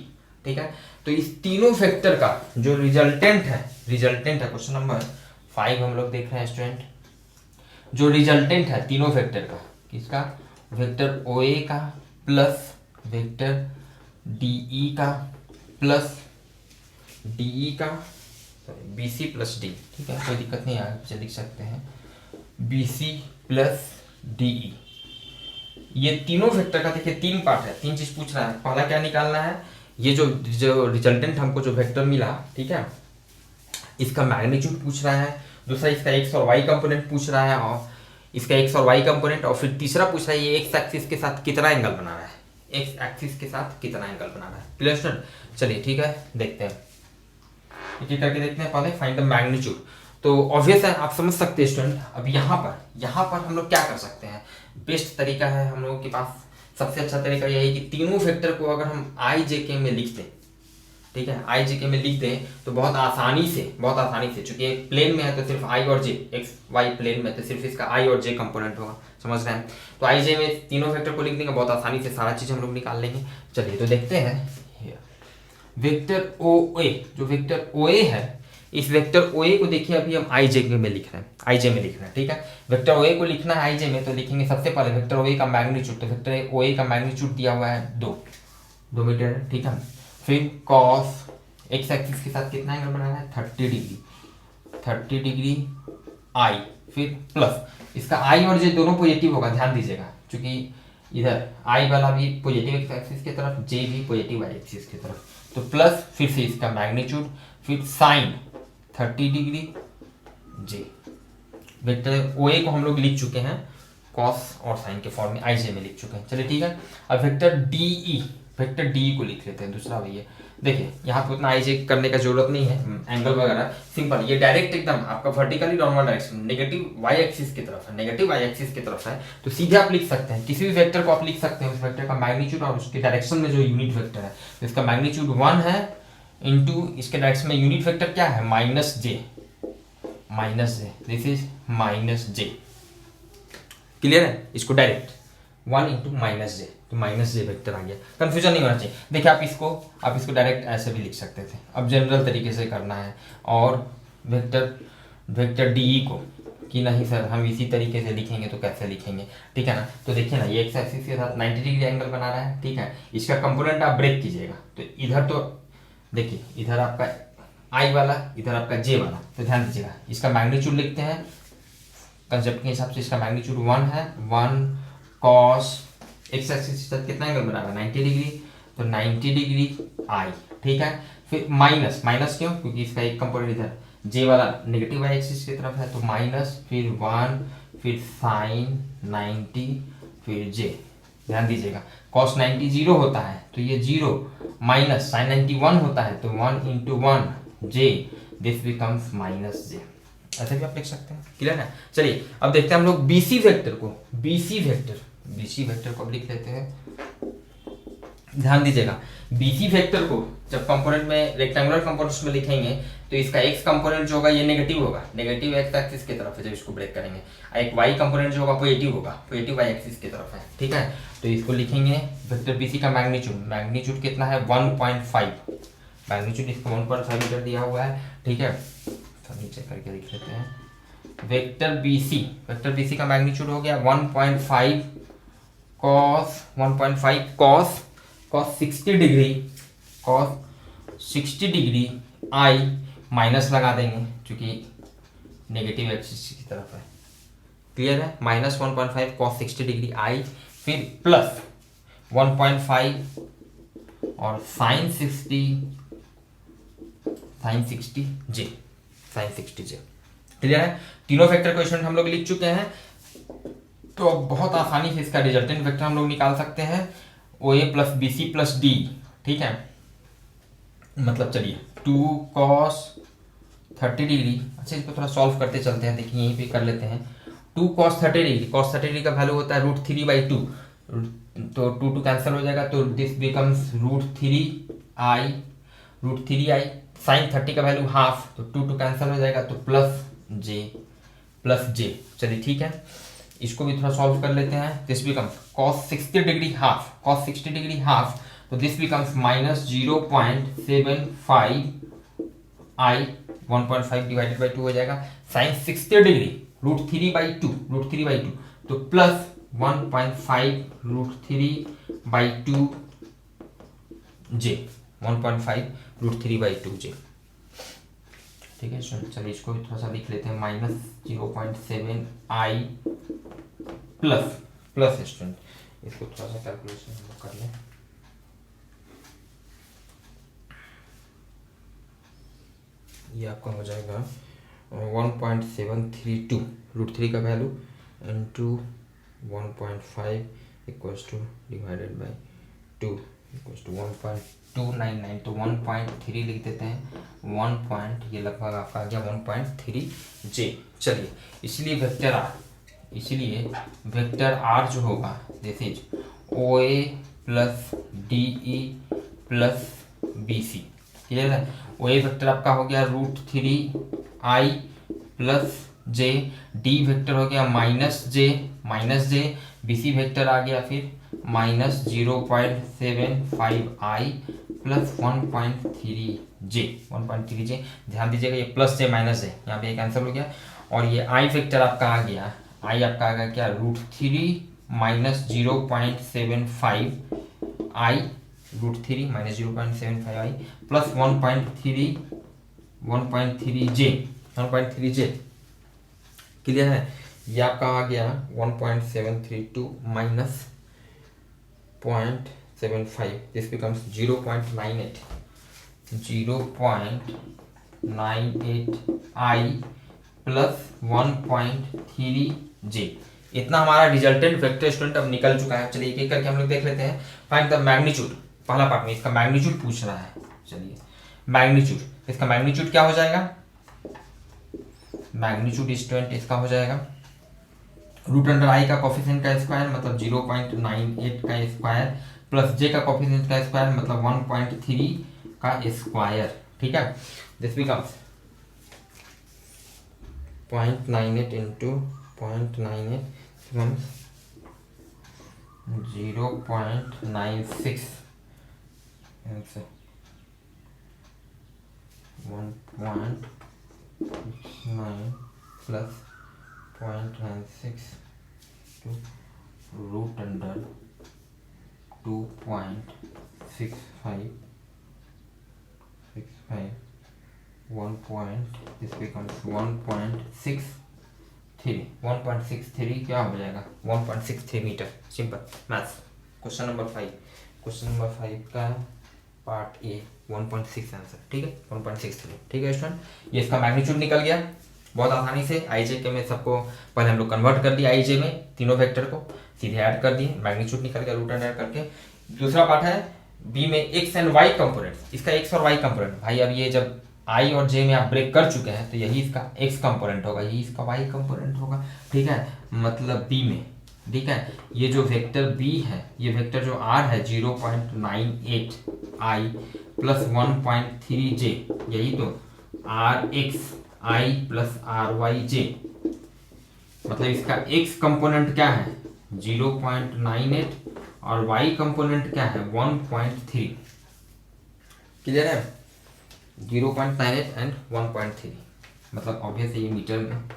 ठीक है। तो इस तीनों वेक्टर का जो रिजल्टेंट है क्वेश्चन नंबर 5 हम लोग देख रहे हैं स्टूडेंट, जो रिजल्टेंट है तीनों वेक्टर का, किसका, वेक्टर OA का प्लस वेक्टर DE का प्लस DE का, सॉरी BC प्लस D, ठीक है कोई दिक्कत नहीं है, लिख सकते हैं BC प्लस DE। ये तीनों वेक्टर का देखिए तीन पार्ट है, तीन चीज पूछ रहा है। पहला क्या निकालना है, ये जो रिजल्टेंट हमको जो वेक्टर मिला, ठीक है, इसका मैग्नीट्यूड पूछ रहा है। दूसरा इसका एक्स और वाई कंपोनेंट पूछ रहा है, और इसका एक्स और वाई कंपोनेंट, और फिर तीसरा पूछ रहा है ये एक्स एक्सिस के साथ कितना एंगल बना रहा है, एक्स एक्सिस के साथ कितना एंगल बना रहा है, क्लियर स्टूडेंट। चलिए ठीक है देखते हैं, एक करके देखते हैं। पहले फाइंड द मैग्नीट्यूड, तो ऑब्वियस है आप समझ सकते हैं स्टूडेंट। अब यहाँ पर हम लोग क्या कर सकते हैं, बेस्ट तरीका है हम लोगों के पास, सबसे अच्छा तरीका यह है कि तीनों वेक्टर को अगर हम आई जे के में लिख दें, ठीक है, आई जे के में लिख दें तो बहुत आसानी से चूंकि एक प्लेन में है तो सिर्फ आई और जे, एक्स वाई प्लेन में तो सिर्फ इसका आई और जे कंपोनेंट होगा, समझ रहे हैं। तो आई जे में तीनों वेक्टर को लिख देंगे, बहुत आसानी से सारा चीज हम लोग निकाल लेंगे। चलिए तो देखते हैं, वेक्टर ओ ए, जो वेक्टर ओ ए है, इस वेक्टर ओ ए को देखिए अभी हम आई जे में लिख रहे हैं, आई जे में लिख रहे हैं, ठीक है। वेक्टर ओ ए को लिखना है आई जे में, तो लिखेंगे सबसे पहले वेक्टर ओ ए का मैग्नीट्यूड, तो वेक्टर ओ ए का मैग्नीट्यूड दिया हुआ है 2 मीटर, ठीक है। फिर कॉस एक्स एक्सिस के साथ कितना एंगल बनाना है 30 डिग्री आई, फिर प्लस इसका आई और जे दोनों पॉजिटिव होगा, ध्यान दीजिएगा, क्योंकि इधर आई वाला भी पॉजिटिव एक्स एक्सिस की तरफ, जे भी पॉजिटिव वाई एक्सिस की तरफ, तो प्लस फिर से इसका मैग्नीट्यूड, फिर साइन 30 डिग्री जे। वेक्टर ओ ए को हम लोग लिख चुके हैं कॉस और साइन के फॉर्म में, आई जे में लिख चुके हैं, चलिए ठीक है। अब vector D E, vector D को लिख लेते हैं दूसरा भैया। देखिए यहाँ पे उतना आई जे करने का जरूरत नहीं है, एंगल वगैरह सिंपल, ये डायरेक्ट एकदम आपका vertically normal direction, negative Y axis की तरफ है, नेगेटिव वाई एक्सिस की तरफ है, तो सीधे आप लिख सकते हैं, किसी भी वेक्टर को आप लिख सकते हैं, उस वेक्टर का मैग्नीट्यूड और उसके डायरेक्शन में जो यूनिट वेक्टर है, तो इसका मैग्नीट्यूड 1 है, इंटू इसके डायरेक्शन में यूनिट वेक्टर क्या है minus J, this is minus J, clear है। इसको डायरेक्ट 1 इंटू माइनस जे, तो माइनस जे वेक्टर आ गया, कंफ्यूजन नहीं होना चाहिए। देखिए आप इसको डायरेक्ट ऐसे भी लिख सकते थे, अब जनरल तरीके से करना है। और वेक्टर डी को कि नहीं सर हम इसी तरीके से लिखेंगे, तो कैसे लिखेंगे, ठीक है ना। तो देखिए ना, ये एक्स एक्सिस के साथ 90 डिग्री एंगल बना रहा है, ठीक है। इसका कंपोनेंट आप ब्रेक कीजिएगा, तो इधर तो देखिए, इधर आपका आई वाला, इधर आपका जे वाला, तो ध्यान दीजिएगा, इसका मैग्नीट्यूड लिखते हैं कंसेप्ट के हिसाब से, इसका मैग्नीट्यूड 1 है, 1 कॉस एक्स एक्सिस के साथ कितना एंगल बना रहा है 90 डिग्री, तो 90 डिग्री आई, ठीक है। फिर माइनस क्यों, क्योंकि इसका एक कंपोनेंट इधर जे वाला नेगेटिव वाई एक्सिस की तरफ है, तो माइनस, फिर 1, फिर साइन 90, फिर जे, ध्यान दीजिएगा cos 90 जीरो होता है, तो ये जीरो, माइनस साइन 90 1 होता है, तो 1 into 1 J, this becomes minus J, ऐसे भी आप लिख सकते हैं, क्लियर है। चलिए अब देखते हैं हम लोग बीसी वेक्टर को, बीसी वेक्टर को अब लिख लेते हैं, ध्यान दीजिएगा। बीसी वेक्टर को जब कंपोनेंट में, रेक्टेंगुलर कंपोनेंट्स में लिखेंगे, तो इसका एक्स कंपोनेंट जो होगा ये नेगेटिव होगा, नेगेटिव एक्स एक्सिस की तरफ है जब इसको ब्रेक करेंगे, एक वाई कंपोनेंट जो होगा पॉजिटिव होगा, पॉजिटिव वाई एक्सिस की तरफ है, ठीक है। तो इसको लिखेंगे वेक्टर बीसी का मैग्नीट्यूड कितना है 1.5, मैग्नीट्यूड इसको 1.5 मीटर दिया हुआ है, ठीक है। तो नीचे करके लिख लेते हैं, वेक्टर बीसी का मैग्नीट्यूड हो गया 1.5 कॉस 60 डिग्री आई, माइनस लगा देंगे क्योंकि नेगेटिव एक्सिस की तरफ है, क्लियर है। माइनस 1.5 कॉस 60 डिग्री आई, फिर प्लस 1.5 और साइन 60 जे, क्लियर है। तीनों वेक्टर को स्टूडेंट हम लोग लिख चुके हैं, तो बहुत आसानी से इसका रिजल्टेंट वेक्टर हम लोग निकाल सकते हैं, O A plus B C plus D, ठीक है। मतलब चलिए 2 cos 30 डिग्री, अच्छा इसको थोड़ा सॉल्व करते चलते हैं, देखिए यहीं पे कर लेते हैं। 2 cos 30 डिग्री का वैल्यू होता है √3/2, तो 2 कैंसिल हो जाएगा, तो दिस बिकम्स √3i, साइन 30 का वैल्यू हाफ, तो 2 कैंसिल हो जाएगा, तो प्लस जे, चलिए ठीक है। इसको भी थोड़ा सॉल्व कर लेते हैं, this becomes cos 60 degree half, तो this becomes minus 0.75 i, 1.5 divided by 2 हो जाएगा, साइन 60 डिग्री √3/2, तो प्लस 1.5 √3/2 जे, 1.5 √3/2 जे, ठीक है। चलिए इसको भी थोड़ा सा लिख लेते हैं, माइनस 0.7 i प्लस स्टूडेंट, इसको थोड़ा सा कैलकुलेशन हम कर लें, ये आपका हो जाएगा 1.732 √3 का value into 1.5 equals to divided by 2 equals to 1.299, तो 1.3 लिख देते हैं, 1. ये लगभग आपका आ गया 1.3 जे। चलिए इसलिए वेक्टर आर जो होगा this is O A plus D E plus B C, clear है। ओ ए वेक्टर आपका हो गया √3i प्लस जे, डी वेक्टर हो गया माइनस जे, बी सी वेक्टर आ गया फिर minus 0.75i plus 1.3j 1.3j। ध्यान दीजिएगा ये प्लस जे माइनस जे यहाँ पे एक आंसर हो गया। और ये आई फैक्टर आपका आ गया, आई आपका आ गया क्या, √3 माइनस 0.75 आई, √3 माइनस 0.75 आई प्लस 1.3j क्लियर है। ये आपका आ गया 1.732 minus 0.75, this becomes 0.98 I plus 1.3j। इतना हमारा रिजल्टेंट वेक्टर स्टूडेंट अब निकल चुका है। चलिए एक एक करके हम लोग देख लेते हैं। फाइंड द मैग्नीट्यूड, पहला पार्ट में इसका मैग्नीट्यूड पूछ रहा है। चलिए मैग्नीट्यूड, इसका मैग्नीट्यूड क्या हो जाएगा, मैग्नीट्यूड स्टूडेंट इसका हो जाएगा √i का कोफिशिएंट का स्क्वायर मतलब 0.98 का स्क्वायर प्लस j का कोफिशिएंट का स्क्वायर मतलब 1.3 का स्क्वायर। ठीक है, this becomes 0.98 into 0.98 becomes 0.96 answer 1.9 plus 0.96 to √2.65 this becomes 1.63 क्या हो जाएगा, 1.63 metre. Simple maths. Question number 5, question number 5 का पार्ट ए 1.6 आंसर। ठीक है 1.63। ठीक है स्टूडेंट, ये इसका मैग्नीट्यूड निकल गया बहुत आसानी से। आईजे के में सबको पहले हम लोग कन्वर्ट कर दिया, आईजे में तीनों वेक्टर को सीधे ऐड कर दिए, मैग्नीट्यूड निकल गया रूट ऐड करके। दूसरा पार्ट है बी में एक्स एंड वाई कंपोनेंट, इसका एक्स और वाई कंपोनेंट। भाई अब ये जब आई और जे में आप ब्रेक कर चुके हैं तो यही इसका एक्स कंपोनेंट होगा, यही इसका वाई कंपोनेंट होगा। ठीक है, मतलब बी में। ठीक है, ये जो वेक्टर बी है, ये वेक्टर जो आर है 0.98 आई प्लस 1.3j, यही तो R X I plus R Y J, मतलब इसका x कंपोनेंट क्या है 0.98 और y कंपोनेंट क्या है 1.3। क्लियर है, 0.98 एंड 1.3 मतलब ऑब्वियस ये मीटर में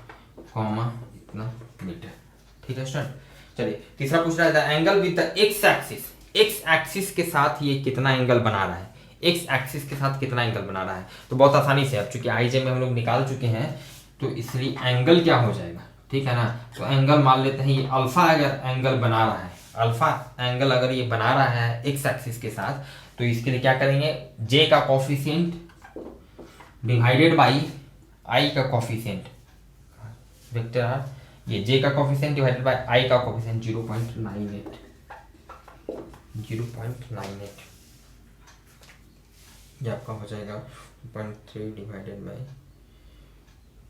कॉमा इतना मीटर। ठीक है स्टूडेंट, चलिए तीसरा पूछ रहा है the angle with the X axis के साथ ये कितना एंगल बना रहा है, एक्स एक्सिस के साथ कितना एंगल बना रहा है। तो बहुत आसानी से, अब चूंकि आई जे में हम लोग निकाल चुके हैं तो इसलिए एंगल क्या हो जाएगा, ठीक है ना। तो एंगल मान लेते हैं ये अल्फा अगर एंगल बना रहा है, अल्फा एंगल अगर ये बना रहा है एक्स एक्सिस के साथ, तो इसके लिए क्या करेंगे, जे का कोफिशिएंट डिवाइडेड बाई आई का कोफिशिएंट, वेक्टर आर, ये जे का कोफिशिएंट डिवाइडेड बाई आई का कोफिशिएंट 0.98 ये आपका हो जाएगा 0.3 डिवाइडेड बाई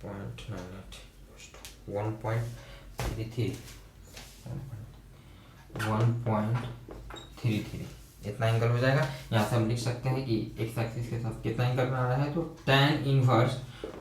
0.98 1.33 इतना एंगल हो जाएगा। यहाँ से हम लिख सकते हैं कि एक्स एक्सिस के साथ कितना एंगल बना रहा है, तो tan inverse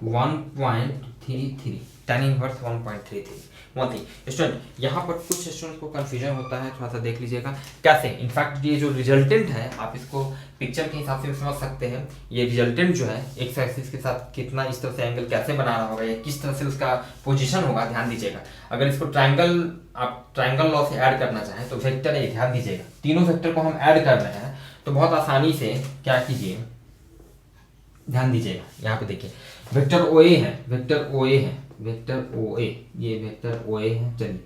1.33 tan inverse 1.33। Student यहाँ पर कुछ स्टूडेंट को कंफ्यूजन होता है, थोड़ा सा देख लीजिएगा कैसे। इनफैक्ट ये जो रिजल्टेंट है आप इसको पिक्चर के हिसाब से समझ सकते हैं। ये रिजल्टेंट जो है एक्स एक्सिस के साथ कितना इस तरह से एंगल कैसे बना रहा होगा या किस तरह से उसका पोजीशन होगा, ध्यान दीजिएगा। अगर इसको ट्रायंगल, आप ट्रायंगल लॉ से ऐड करना चाहें तो वेक्टर है, ध्यान दीजिएगा तीनों वेक्टर को हम ऐड कर रहे हैं तो बहुत आसानी से क्या कीजिए, ध्यान दीजिएगा यहाँ पे देखिए वेक्टर ओए है, वेक्टर ओए है, वेक्टर ओए, ये वेक्टर ओए है। चलिए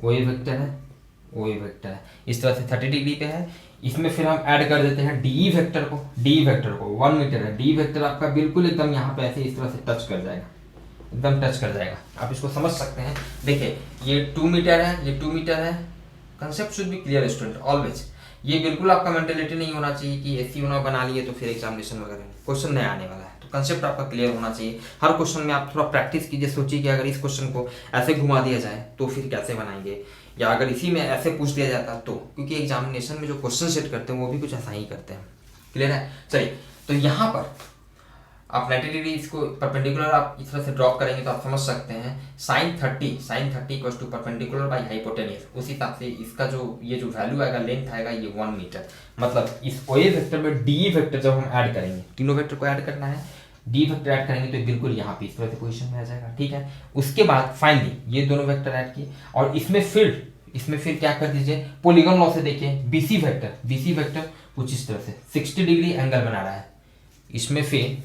ओए वेक्टर है, ओए वेक्टर है, इस तरह से 30 डिग्री पे है। इसमें फिर हम ऐड कर देते हैं डी वेक्टर को, डी वेक्टर को 1 मीटर है, डी वेक्टर आपका बिल्कुल एकदम यहाँ पे ऐसे इस तरह से टच कर जाएगा, एकदम टच कर जाएगा। आप इसको समझ सकते हैं। देखिए ये 2 मीटर है, ये 2 मीटर है। Concept should be clear student always. ये बिल्कुल आपका मेंटेलिटी नहीं होना चाहिए कि ऐसी होना बना लिए तो फिर एग्जामिनेशन वगैरह क्वेश्चन नहीं आने वाला है। तो कंसेप्ट आपका क्लियर होना चाहिए। हर क्वेश्चन में आप थोड़ा प्रैक्टिस कीजिए, सोचिए कि अगर इस क्वेश्चन को ऐसे घुमा दिया जाए तो फिर कैसे बनाएंगे, या अगर इसी में ऐसे पूछ दिया जाता तो, क्योंकि एग्जामिनेशन में जो क्वेश्चन सेट करते हैं वो भी कुछ ऐसा ही करते हैं। क्लियर है। चलिए तो यहाँ पर आप 90 डिग्री इसको परपेंडिकुलर आप इस तरह से ड्रॉप करेंगे तो आप समझ सकते हैं sin30 equals to perpendicular by hypotenuse. उस हिसाब से इसका जो ये जो वैल्यू आएगा, लेंथ आएगा ये 1 मीटर। मतलब इस OA वेक्टर में डी वेक्टर जब हम ऐड करेंगे, तीनों वेक्टर को ऐड करना है, डी वेक्टर ऐड करेंगे तो बिल्कुल यहाँ पे इस तरह से पोजीशन में आ जाएगा, ठीक है। उसके बाद फाइनली ये दोनों वेक्टर ऐड किए और इसमें फिर क्या कर दीजिए, पॉलीगॉन लॉ से देखिए बीसी वेक्टर कुछ इस तरह से 60 डिग्री एंगल बना रहा है, इसमें फिर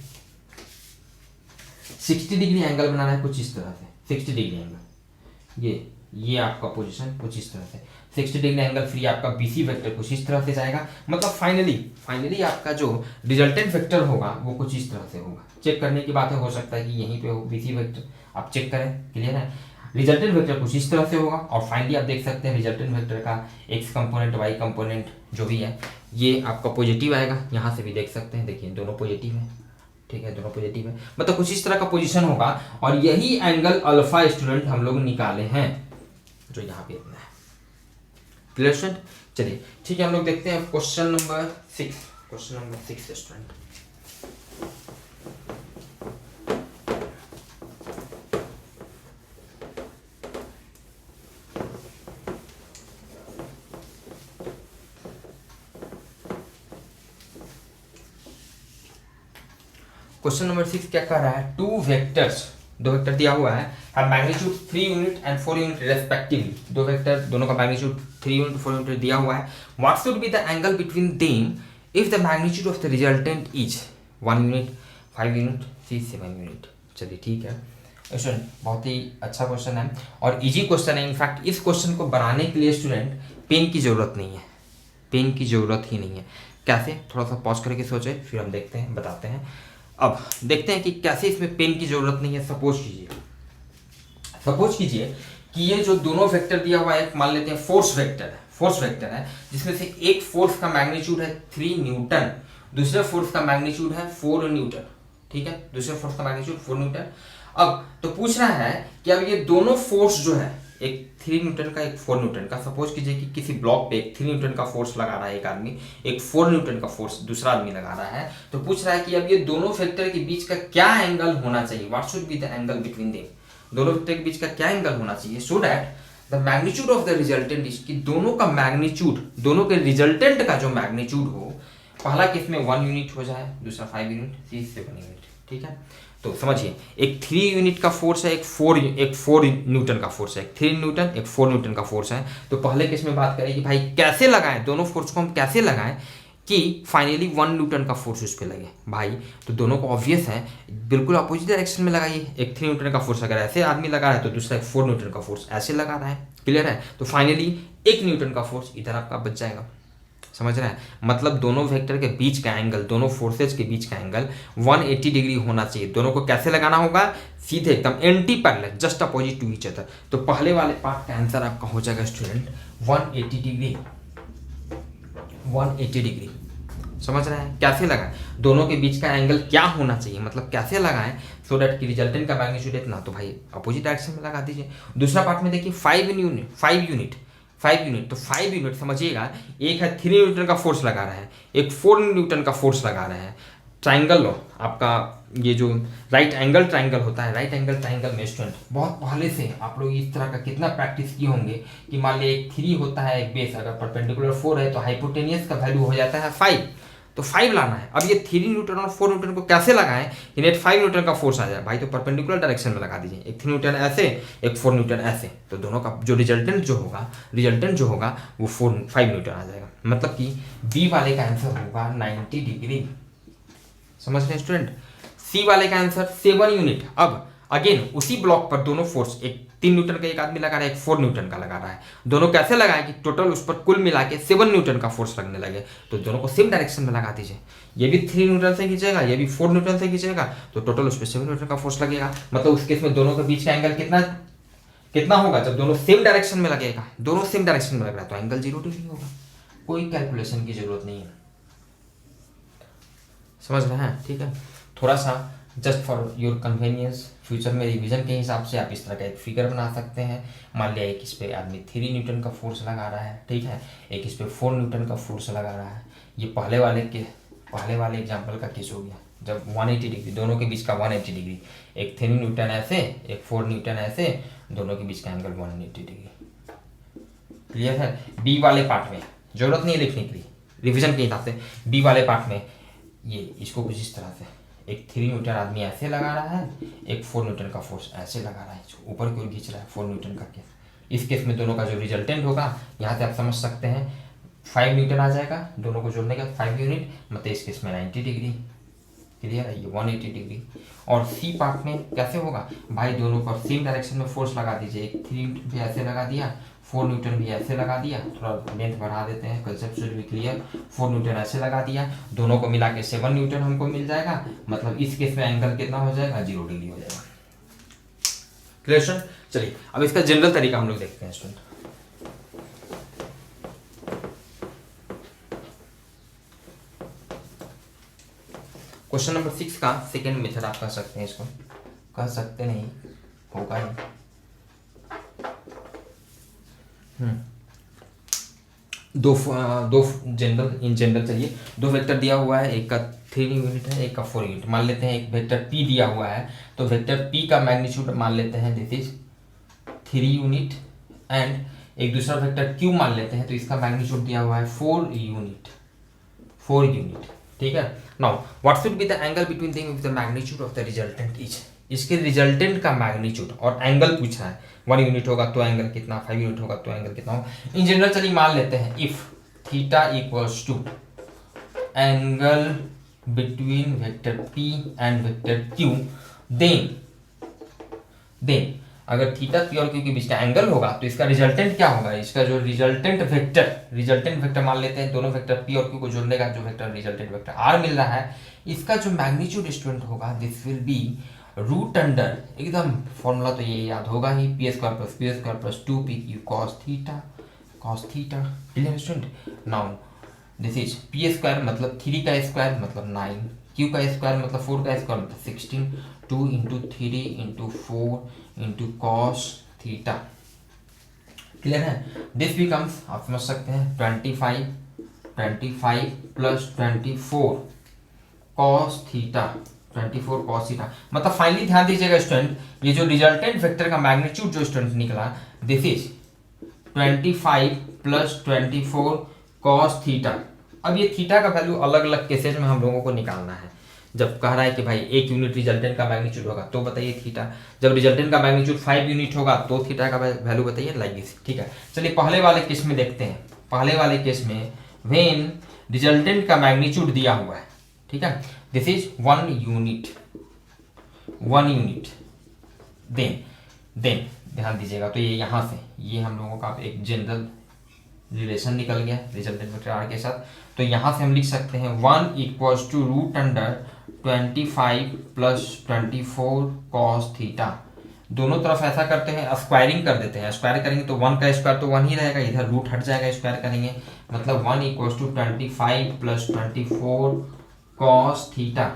60 डिग्री एंगल बना रहा है कुछ इस तरह से 60 डिग्री एंगल, ये आपका पोजीशन कुछ इस तरह से 60 डिग्री एंगल, फिर आपका बीसी वेक्टर कुछ इस तरह से जाएगा। मतलब फाइनली आपका जो रिजल्टेंट वेक्टर होगा वो कुछ इस तरह से होगा। चेक करने की बात है, हो सकता है कि यहीं पे हो बीसी वेक्टर, आप चेक करें, क्लियर है। रिजल्टेंट वेक्टर कुछ इस तरह से होगा और फाइनली आप देख सकते हैं रिजल्टेंट वेक्टर का एक्स कंपोनेंट वाई कंपोनेंट जो भी है ये आपका पॉजिटिव आएगा। यहाँ से भी देख सकते हैं, देखिए दोनों पॉजिटिव है, ठीक है, दोनों पॉजिटिव है। मतलब कुछ इस तरह का पोजीशन होगा और यही एंगल अल्फा स्टूडेंट हम लोग निकाले हैं जो यहाँ पे इतना है, क्लियर स्टूडेंट। चलिए ठीक है, हम लोग देखते हैं question number 6 student. Question number 6 क्या कर रहा है, दो वेक्टर दिया हुआ है, magnitude 3 unit and 4 unit respectively. दो वेक्टर दोनों का मैग्नीट्यूड 3 यूनिट 4 यूनिट दिया हुआ है। What should be the angle between them if the magnitude of the resultant is 1 unit 5 unit 7 unit. चलिए ठीक है स्टूडेंट, बहुत ही अच्छा क्वेश्चन है और इजी क्वेश्चन है। इनफैक्ट इस क्वेश्चन को बनाने के लिए स्टूडेंट पेन की जरूरत नहीं है, पेन की जरूरत ही नहीं है। कैसे, थोड़ा सा पॉज करके सोचे, फिर हम देखते हैं, बताते हैं। अब देखते हैं कि कैसे इसमें पेन की जरूरत नहीं है। सपोज कीजिए कि ये जो दोनों वेक्टर दिया हुआ है, मान लेते हैं फोर्स वेक्टर है जिसमें से एक फोर्स का मैग्नीट्यूड है 3 न्यूटन, दूसरे फोर्स का मैग्नीट्यूड है 4 न्यूटन, ठीक है, दूसरे फोर्स का मैग्नीट्यूड 4 न्यूटन। अब तो पूछ रहा है कि अब ये दोनों फोर्स जो है, एक 3 न्यूटन का एक 4 न्यूटन का, सपोज कीजिए कि किसी ब्लॉक पे एक 3 न्यूटन का फोर्स लगा रहा है एक आदमी, एक 4 न्यूटन का फोर्स दूसरा आदमी लगा रहा है, तो पूछ रहा है कि अब ये दोनों वेक्टर के बीच का क्या एंगल होना चाहिए, what should be the angle between them. दोनों वेक्टर के बीच का क्या एंगल होना चाहिए so that the magnitude of the resultant is, कि दोनों का मैग्नीट्यूड, दोनों के रिजल्टेंट का जो मैग्नीट्यूड हो, पहला केस में 1 यूनिट हो जाए, दूसरा 5 यूनिट, 7 यूनिट, ठीक है। तो समझिए, एक 3 यूनिट का फोर्स है, एक 4 न्यूटन का फोर्स है, एक 3 न्यूटन एक 4 न्यूटन का फोर्स है। तो पहले केस में बात करें कि भाई कैसे लगाएं, दोनों फोर्स को हम कैसे लगाएं कि फाइनली 1 न्यूटन का फोर्स उस पर लगे। भाई तो दोनों को ऑब्वियस है, बिल्कुल अपोजिट डायरेक्शन में लगाइए। एक 3 न्यूटन का फोर्स अगर ऐसे आदमी लगा रहा है तो दूसरा एक 4 न्यूटन का फोर्स ऐसे लगा रहा है, क्लियर है। तो फाइनली 1 न्यूटन का फोर्स इधर आपका बच जाएगा, समझ रहे हैं। मतलब दोनों वेक्टर के बीच का एंगल, दोनों फोर्सेज के बीच का एंगल 180 डिग्री होना चाहिए। दोनों को कैसे लगाना होगा, सीधे एकदम anti parallel, just opposite to each other. तो पहले वाले पार्ट का आंसर आपका हो जाएगा स्टूडेंट 180 डिग्री, 180 डिग्री। समझ रहे हैं, कैसे लगाएं, दोनों के बीच का एंगल क्या होना चाहिए, मतलब कैसे लगाएं सो दैट कि रिजल्टेंट का मैग्नीट्यूड इतना, तो भाई अपोजिट डायरेक्शन में लगा दीजिए। दूसरा पार्ट में देखिए 5 यूनिट, तो 5 यूनिट समझिएगा, एक है 3 न्यूटन का फोर्स लगा रहा है, एक 4 न्यूटन का फोर्स लगा रहा है। ट्राइंगल लो आपका, ये जो राइट एंगल ट्राइंगल होता है, राइट एंगल ट्राइंगल में स्टूडेंट बहुत पहले से आप लोग इस तरह का कितना प्रैक्टिस किए होंगे कि मान लीजिए एक 3 होता है एक बेस, अगर परपेंडिकुलर 4 है तो हाइपोटेनियस का वैल्यू हो जाता है 5, तो 5 लाना है। अब ये 3 न्यूटन और 4 न्यूटन को कैसे लगाएं कि नेट 5 न्यूटन का फोर्स आ जाए, भाई तो परपेंडिकुलर डायरेक्शन में लगा दीजिए, एक 3 न्यूटन ऐसे, एक 4 न्यूटन ऐसे, तो दोनों का जो रिजल्टेंट जो होगा वो 5 न्यूटन आ जाएगा। मतलब कि बी वाले का आंसर होगा 90 डिग्री। समझ रहे हैं स्टूडेंट, सी वाले का आंसर 7 यूनिट। अब अगेन उसी ब्लॉक पर दोनों फोर्स, एक 3 न्यूटन का एक आदमी लगा रहा है, एक 4 न्यूटन का लगा रहा है, दोनों कैसे लगाएं कि टोटल उस पर कुल मिला के 7 न्यूटन का फोर्स लगने लगे, तो दोनों को सेम डायरेक्शन में लगा दीजिए। ये भी 3 न्यूटन से खींचेगा, ये भी 4 न्यूटन से खींचेगा, तो टोटल उस पर 7 न्यूटन का फोर्स लगेगा। मतलब उस केस में दोनों के बीच का एंगल कितना होगा, जब दोनों सेम डायरेक्शन में लगेगा, दोनों सेम डायरेक्शन में लग रहा है तो एंगल 0 डिग्री होगा। कोई कैलकुलेशन की जरूरत नहीं है, समझ रहे हैं, ठीक है। थोड़ा सा just for your convenience, future में रिवीजन के हिसाब से आप इस तरह का एक फिगर बना सकते हैं। मान लिया एक इस पे आदमी 3 न्यूटन का फोर्स लगा रहा है, ठीक है, एक इस पे 4 न्यूटन का फोर्स लगा रहा है। ये पहले वाले एग्जाम्पल का केस हो गया, जब 180 डिग्री, दोनों के बीच का 180 डिग्री, एक 3 न्यूटन ऐसे, एक 4 न्यूटन ऐसे, दोनों के बीच का एंगल 180 डिग्री। क्लियर है? बी वाले पार्ट में जरूरत नहीं है लिखने के लिए, रिवीजन के हिसाब से। बी वाले पार्ट में ये इसको कुछ इस तरह से, एक 3 न्यूटन आदमी ऐसे लगा रहा है, एक 4 न्यूटन का फोर्स ऐसे लगा रहा है, ऊपर की ओर खींच रहा है 4 न्यूटन का केस। इस केस में दोनों का जो रिजल्टेंट होगा, यहाँ से आप समझ सकते हैं 5 न्यूटन आ जाएगा, दोनों को जोड़ने का 5 यूनिट, मतलब इस केस में 90 डिग्री। क्लियर है? ये 180 डिग्री। और सी पार्ट में कैसे होगा भाई, दोनों पर सेम डायरेक्शन में फोर्स लगा दीजिए, एक 3 न्यूटन भी ऐसे लगा दिया, 4 न्यूटन भी ऐसे लगा दिया, थोड़ा लेंथ बढ़ा देते हैं, concept should be clear. 4 Newton ऐसे लगा दिया, दोनों को मिला के 7 न्यूटन हमको मिल जाएगा, मतलब इस केस में एंगल कितना हो जाएगा, 0 डिग्री हो जाएगा। Clear student? चलिए अब इसका जनरल तरीका हम लोग देखते हैं स्टूडेंट। क्वेश्चन नंबर 6 का सेकेंड मेथड आप कह सकते हैं, इसको कह सकते नहीं, होगा ही। दो जनरल चलिए, दो वेक्टर दिया हुआ है, एक का 3 यूनिट है, एक का 4 यूनिट। मान लेते हैं एक वेक्टर p दिया हुआ है, तो वेक्टर p का मैग्नीट्यूड मान लेते हैं दिस इज 3 यूनिट, एंड एक दूसरा वेक्टर q मान लेते हैं, तो इसका मैग्नीट्यूड दिया हुआ है 4 यूनिट। ठीक है? Now what should be the angle between them with the magnitude of the resultant etch. इसके रिजल्टेंट का मैग्नीट्यूड और एंगल पूछा है, 1 यूनिट होगा तो एंगल कितना, 5 यूनिट होगा तो एंगल कितना होगा। इन जनरल चलिए मान लेते हैं if theta equals to angle between vector p and vector q, then अगर थीटा p और q के बीच का एंगल होगा तो इसका रिजल्टेंट क्या होगा, इसका जो रिजल्टेंट वेक्टर मान लेते हैं, दोनों वेक्टर p और q को जोड़ने का जो वेक्टर रिजल्टेंट वेक्टर r मिल रहा है, इसका जो मैग्नीट्यूड स्टूडेंट होगा this will be root under, एकदम फॉर्मूला तो ये याद होगा ही, p square plus 2pq cos theta. Clear student? Now this is p square मतलब 3 का स्क्वायर मतलब 9, q का स्क्वायर मतलब 4 का स्क्वायर मतलब 16, 2 into 3 into 4 into cos theta. Clear है? दिस बिकम्स, आप समझ सकते हैं 25 plus 24 cos theta, 24 cos theta. मतलब फाइनली ध्यान दीजिएगा स्टूडेंट, ये जो रिजल्टेंट वेक्टर का मैग्नीट्यूड जो स्टूडेंट निकला this is 25 plus 24 cos theta. अब ये थीटा का वैल्यू अलग अलग केसेस में हम लोगों को निकालना है। जब कह रहा है कि भाई 1 यूनिट रिजल्टेंट का मैग्नीट्यूड होगा तो बताइए थीटा, जब रिजल्टेंट का मैग्नीट्यूड 5 यूनिट होगा तो थीटा का वैल्यू बताइए, लाइक दिस। ठीक है, चलिए पहले वाले केस में देखते हैं। पहले वाले केस में व्हेन रिजल्टेंट का मैग्नीट्यूड दिया हुआ है, ठीक है, दिस इज 1 यूनिट, देन ध्यान दीजिएगा, तो ये यहाँ से ये हम लोगों का एक जनरल रिलेशन निकल गया रिजल्टेंट वेक्टर r के साथ। तो यहाँ से हम लिख सकते हैं 1 equals to root under 25 plus 24 cos theta. दोनों तरफ ऐसा करते हैं, स्क्वायरिंग कर देते हैं, स्क्वायर करेंगे तो 1 का स्क्वायर तो 1 ही रहेगा, इधर रूट हट जाएगा, स्क्वायर करेंगे मतलब 1 equals to 25 plus 24 cos theta.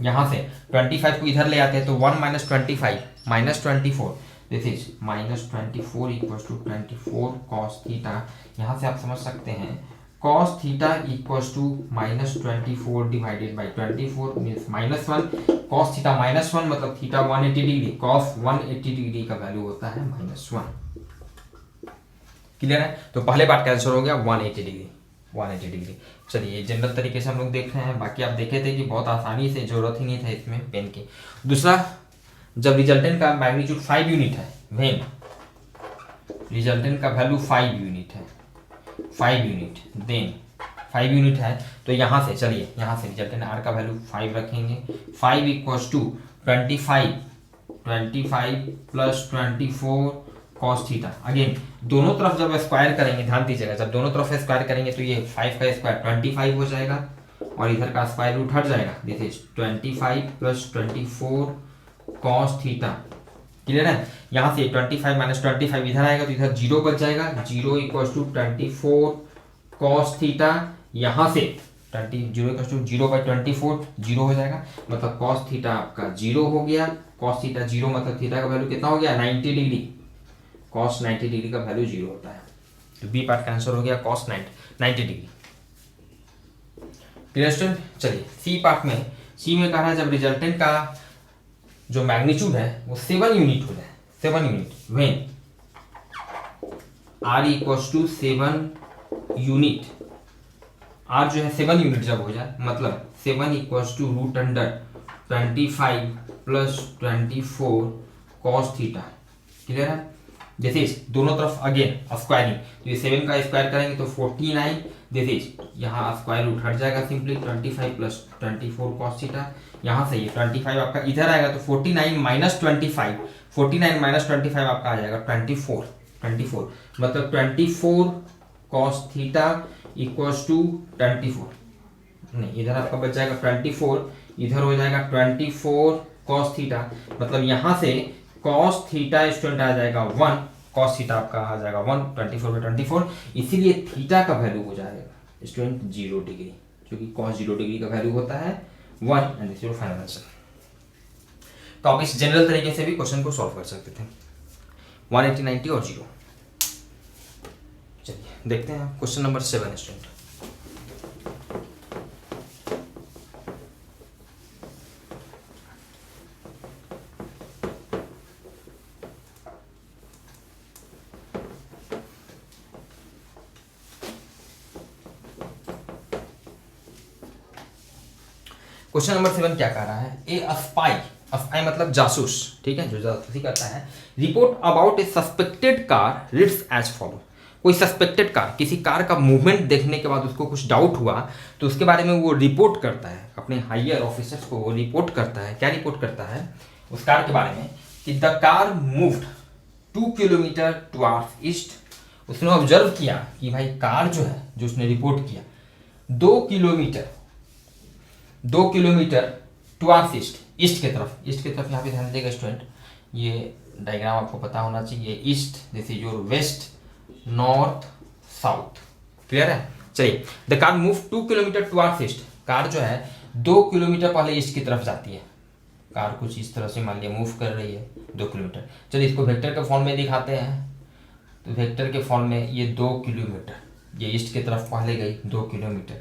यहाँ से 25 को इधर ले आते हैं तो 1 minus 25 minus 24, this is minus 24 equals to 24 cos theta. यहाँ से आप समझ सकते हैं cos theta equals to minus 24 divided by 24 means minus 1, cos theta minus 1 मतलब थीटा 180 डिग्री, cos 180 डिग्री का वैल्यू होता है माइनस 1। क्लियर है? तो पहले बात का आंसर हो गया 180 डिग्री। चलिए जनरल तरीके से हम लोग देख रहे हैं, बाकी आप देखे थे कि बहुत आसानी से, जरूरत ही नहीं था इसमें पेन की। दूसरा, जब रिजल्टेंट का मैग्नीट्यूड 5 यूनिट है, व्हेन रिजल्टेंट का वैल्यू 5 यूनिट है, 5 यूनिट, देन 5 यूनिट है, तो यहाँ से चलिए यहाँ से रिजल्टेंट r का वैल्यू 5 रखेंगे। 5 equals to 25 plus 24 cos theta. Again दोनों तरफ जब स्क्वायर करेंगे, ध्यान दीजिएगा, जब दोनों तरफ स्क्वायर करेंगे तो ये 5 का स्क्वायर 25 हो जाएगा और इधर का स्क्वायर रूट हट जाएगा, this is 25 plus 24 cos theta. Clear है? यहाँ से 25 माइनस 25 इधर आएगा तो इधर 0 बच जाएगा, 0 इक्वल्स टू 24 कॉस थीटा। यहाँ से 0 इक्वल्स टू 0 बाई 24 0 हो जाएगा, मतलब कॉस थीटा आपका 0 हो गया। कॉस थीटा 0 मतलब थीटा का वैल्यू कितना हो गया, 90 डिग्री। कॉस 90 डिग्री का वैल्यू 0 होता है, तो बी पार्ट का आंसर हो गया कॉस 90 डिग्री। Clear student? चलिए सी पार्ट में सी में कह रहा है जब रिजल्टेंट का जो मैग्नीट्यूड है वो 7 यूनिट हो जाए, 7 unit, when r equals to 7 unit, r जो है 7 यूनिट जब हो जाए, मतलब 7 equals to root under 25 plus 24 cos theta, clear है। दिस इज दोनों तरफ अगेन स्क्वायरिंग, तो ये 7 का स्क्वायर करेंगे तो 49, दिस इज यहाँ स्क्वायर रूट हट जाएगा सिंपली 25 प्लस 24 कॉस थीटा, यहाँ से ये 25 आपका इधर आएगा तो 49 माइनस 25, 49 माइनस 25 आपका आ जाएगा 24, मतलब 24 कॉस थीटा इक्वल्स टू 24, नहीं इधर आपका बच जाएगा 24, इधर हो जाएगा 24 कॉस थीटा, मतलब यहाँ से कॉस थीटा स्टूडेंट आ जाएगा 1, कॉस थीटा आपका आ जाएगा 1, 24/24, इसीलिए थीटा का वैल्यू हो जाएगा स्टूडेंट 0 डिग्री, क्योंकि कॉस 0 डिग्री का वैल्यू होता है 1 and this is final answer. तो आप इस जनरल तरीके से भी क्वेश्चन को सॉल्व कर सकते थे 180, 90 और 0। चलिए देखते हैं question number 7 student. Question number 7 क्या कह रहा है, ए स्पाई, स्पाई मतलब जासूस, ठीक है, जो जासूसी करता है, report about a suspected car reads as follow. कोई सस्पेक्टेड कार, किसी कार का मूवमेंट देखने के बाद उसको कुछ डाउट हुआ तो उसके बारे में वो रिपोर्ट करता है, अपने हायर ऑफिसर्स को वो रिपोर्ट करता है। क्या रिपोर्ट करता है उस कार के बारे में कि the car moved 2 kilometre towards east. उसने ऑब्जर्व किया कि भाई कार जो है, जो उसने रिपोर्ट किया 2 किलोमीटर टुवर्ड्स ईस्ट, ईस्ट की तरफ यहाँ पे ध्यान दीजिएगा स्टूडेंट, ये डायग्राम आपको पता होना चाहिए, east this is your west, north, south, clear है। चलिए the car move 2 kilometre towards east, car जो है 2 किलोमीटर पहले ईस्ट की तरफ जाती है, कार कुछ इस तरह से मान लिया मूव कर रही है 2 किलोमीटर। चलिए इसको वेक्टर के फॉर्म में दिखाते हैं, तो वेक्टर के फॉर्म में ये 2 किलोमीटर, ये ईस्ट की तरफ पहले गई 2 किलोमीटर।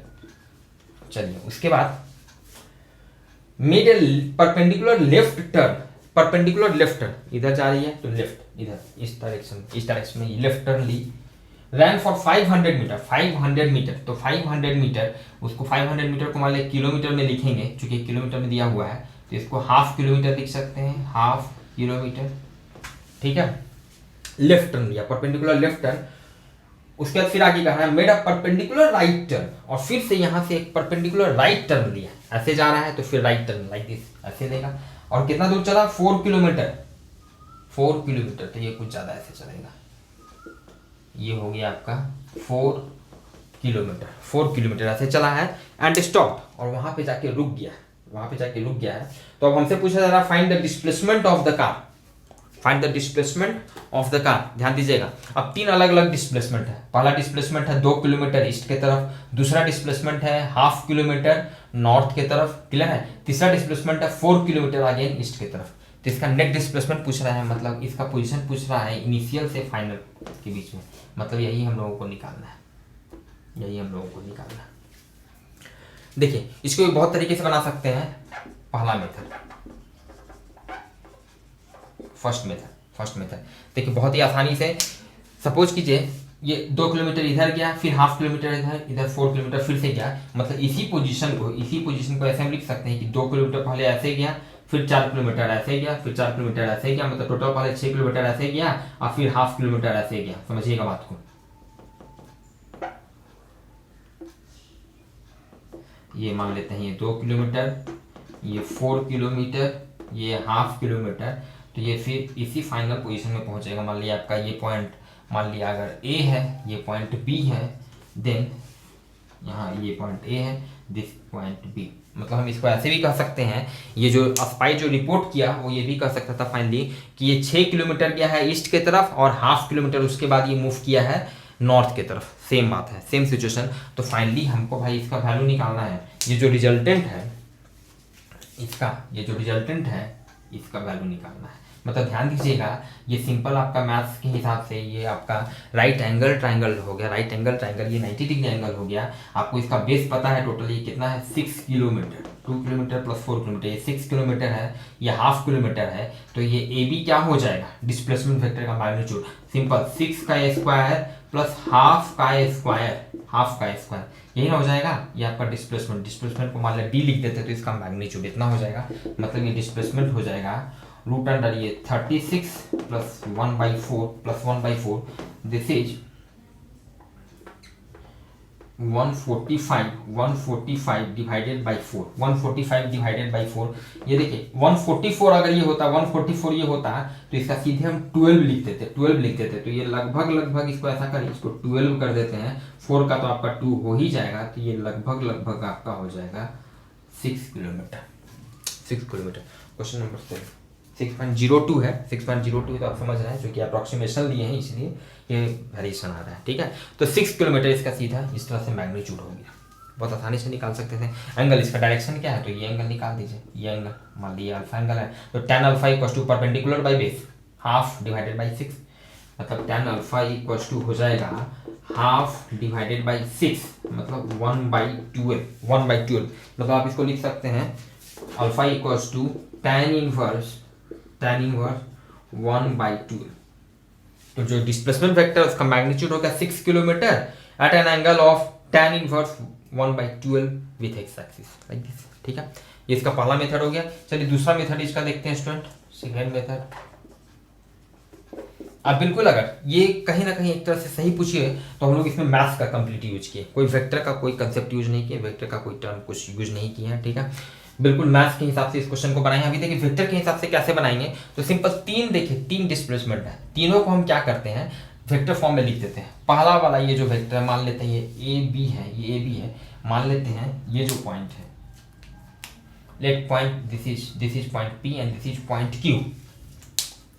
चलिए उसके बाद made a perpendicular left turn, इधर जा रही है तो लेफ्ट, इधर इस डायरेक्शन में लेफ्ट टर्न ली, रैन फॉर 500 मीटर, 500 मीटर, तो 500 मीटर, उसको 500 मीटर को मान लिया किलोमीटर में लिखेंगे, चूंकि किलोमीटर में दिया हुआ है तो इसको हाफ किलोमीटर लिख सकते हैं, हाफ किलोमीटर, ठीक है। लेफ्ट टर्न लिया, परपेंडिकुलर लेफ्ट टर्न, उसके बाद फिर आगे कहा है made a perpendicular right turn, और फिर से यहां से एक परपेंडिकुलर राइट टर्न लिया, ऐसे जा रहा है तो फिर राइट टर्न लाइक दिस ऐसे देगा, और कितना दूर चला 4 किलोमीटर, तो ये कुछ ज्यादा ऐसे चलेगा, ये हो गया आपका 4 किलोमीटर ऐसे चला है एंड स्टॉप, और वहां पे जाके रुक गया है। तो अब हमसे पूछा जा रहा है find the displacement of the car, ध्यान दीजिएगा। अब 3 अलग अलग डिस्प्लेसमेंट है, पहला डिस्प्लेसमेंट है 2 किलोमीटर ईस्ट की तरफ, दूसरा डिस्प्लेसमेंट है हाफ किलोमीटर नॉर्थ की तरफ, क्लियर है, तीसरा डिस्प्लेसमेंट है 4 किलोमीटर अगेन ईस्ट की तरफ। तो इसका नेट डिस्प्लेसमेंट पूछ रहा है, मतलब इसका पोजीशन पूछ रहा है इनिशियल से फाइनल के बीच में, मतलब यही हम लोगों को निकालना है। देखिए इसको भी बहुत तरीके से बना सकते हैं। पहला मेथड, फर्स्ट मेथड देखिए बहुत ही आसानी से, सपोज कीजिए ये 2 किलोमीटर इधर गया, फिर हाफ किलोमीटर इधर 4 किलोमीटर फिर से गया, मतलब इसी पोजीशन को ऐसे हम लिख सकते हैं कि 2 किलोमीटर पहले ऐसे गया, फिर 4 किलोमीटर ऐसे गया, फिर 4 किलोमीटर ऐसे गया, मतलब टोटल पहले 6 किलोमीटर ऐसे गया और फिर हाफ किलोमीटर ऐसे गया। समझिएगा बात को, ये मान लेते हैं ये 2 किलोमीटर, ये 4 किलोमीटर, ये हाफ किलोमीटर, तो ये फिर इसी फाइनल पोजीशन में पहुंचेगा। मान लिया आपका ये पॉइंट, मान लिया अगर ए है, ये पॉइंट बी है, देन यहाँ ये पॉइंट ए है, दिस पॉइंट बी। मतलब हम इसको ऐसे भी कह सकते हैं, ये जो स्पाई जो रिपोर्ट किया वो ये भी कह सकता था फाइनली कि ये 6 किलोमीटर गया है ईस्ट की तरफ और हाफ किलोमीटर उसके बाद ये मूव किया है नॉर्थ की तरफ। सेम बात है, सेम सिचुएशन। तो फाइनली हमको भाई इसका वैल्यू निकालना है, ये जो रिजल्टेंट है इसका, इसका वैल्यू निकालना है। मतलब ध्यान दीजिएगा, ये सिंपल आपका मैथ्स के हिसाब से ये आपका राइट एंगल ट्राइंगल हो गया, ये 90 डिग्री एंगल हो गया। आपको इसका बेस पता है, टोटल ये कितना है 6 किलोमीटर। 2 किलोमीटर प्लस 4 किलोमीटर, ये 6 किलोमीटर है, ये हाफ किलोमीटर है, तो ये ए बी क्या हो जाएगा, डिस्प्लेसमेंट वेक्टर का मैग्नीट्यूड, सिंपल 6 का स्क्वायर प्लस हाफ का स्क्वायर, यही ना हो जाएगा, ये आपका डिस्प्लेसमेंट को मान लिया डी लिख देते तो इसका मैग्नीट्यूड इतना हो जाएगा, मतलब ये डिस्प्लेसमेंट हो जाएगा रूट अंडर ये 36 plus 1/4 this is 145 divided by 4, 145 divided by 4, ये देखिए 144 अगर ये होता 144 ये होता तो इसका सीधे हम 12 लिख देते, तो ये लगभग इसको ऐसा करिए, इसको 12 कर देते हैं, 4 का तो आपका 2 हो ही जाएगा, तो ये लगभग आपका हो जाएगा 6 किलोमीटर। क्वेश्चन नंबर 6.02 है, 6.02 तो आप समझ रहे हैं, जो कि अप्रोक्सीमेशन लिए हैं इसलिए ये वेरिएशन आ रहा है, ठीक है। तो 6 किलोमीटर इसका सीधा इस तरह से मैग्नीट्यूड हो गया, बहुत आसानी से निकाल सकते थे। एंगल, इसका डायरेक्शन क्या है, तो ये एंगल निकाल दीजिए, ये एंगल मान लीजिए अल्फा एंगल है, तो tan alpha equal to perpendicular by base half divided by 6, मतलब tan अल्फा इक्वल टू हो जाएगा हाफ डिवाइडेड बाई 6, मतलब 1/12, मतलब आप इसको लिख सकते हैं alpha equal to tan inverse 1/12, तो जो डिस्प्लेसमेंट वेक्टर उसका मैग्नीट्यूड होगा 6 kilometre at an angle of tan inverse 1/12 with x axis, like this, ठीक है। ये इसका पहला मेथड हो गया। चलिए दूसरा मेथड इसका देखते हैं स्टूडेंट, सेकेंड मेथड। अब बिल्कुल अगर ये कहीं ना कहीं एक तरह से सही पूछिए तो हम लोग इसमें मैथ्स का कंप्लीट यूज किए, कोई वेक्टर का कोई कंसेप्ट यूज नहीं किए, वेक्टर का कोई टर्म कुछ यूज नहीं किया है, ठीक है। बिल्कुल मैथ्स के हिसाब से इस क्वेश्चन को बनाए हैं। अभी देखिए वेक्टर के हिसाब से कैसे बनाएंगे, तो सिंपल तीन डिस्प्लेसमेंट है, तीनों को हम क्या करते हैं वेक्टर फॉर्म में लिख देते हैं। पहला वाला ये जो वेक्टर है मान लेते हैं ये ए बी है, मान लेते हैं ये जो पॉइंट है, let point this is point P and this is point Q,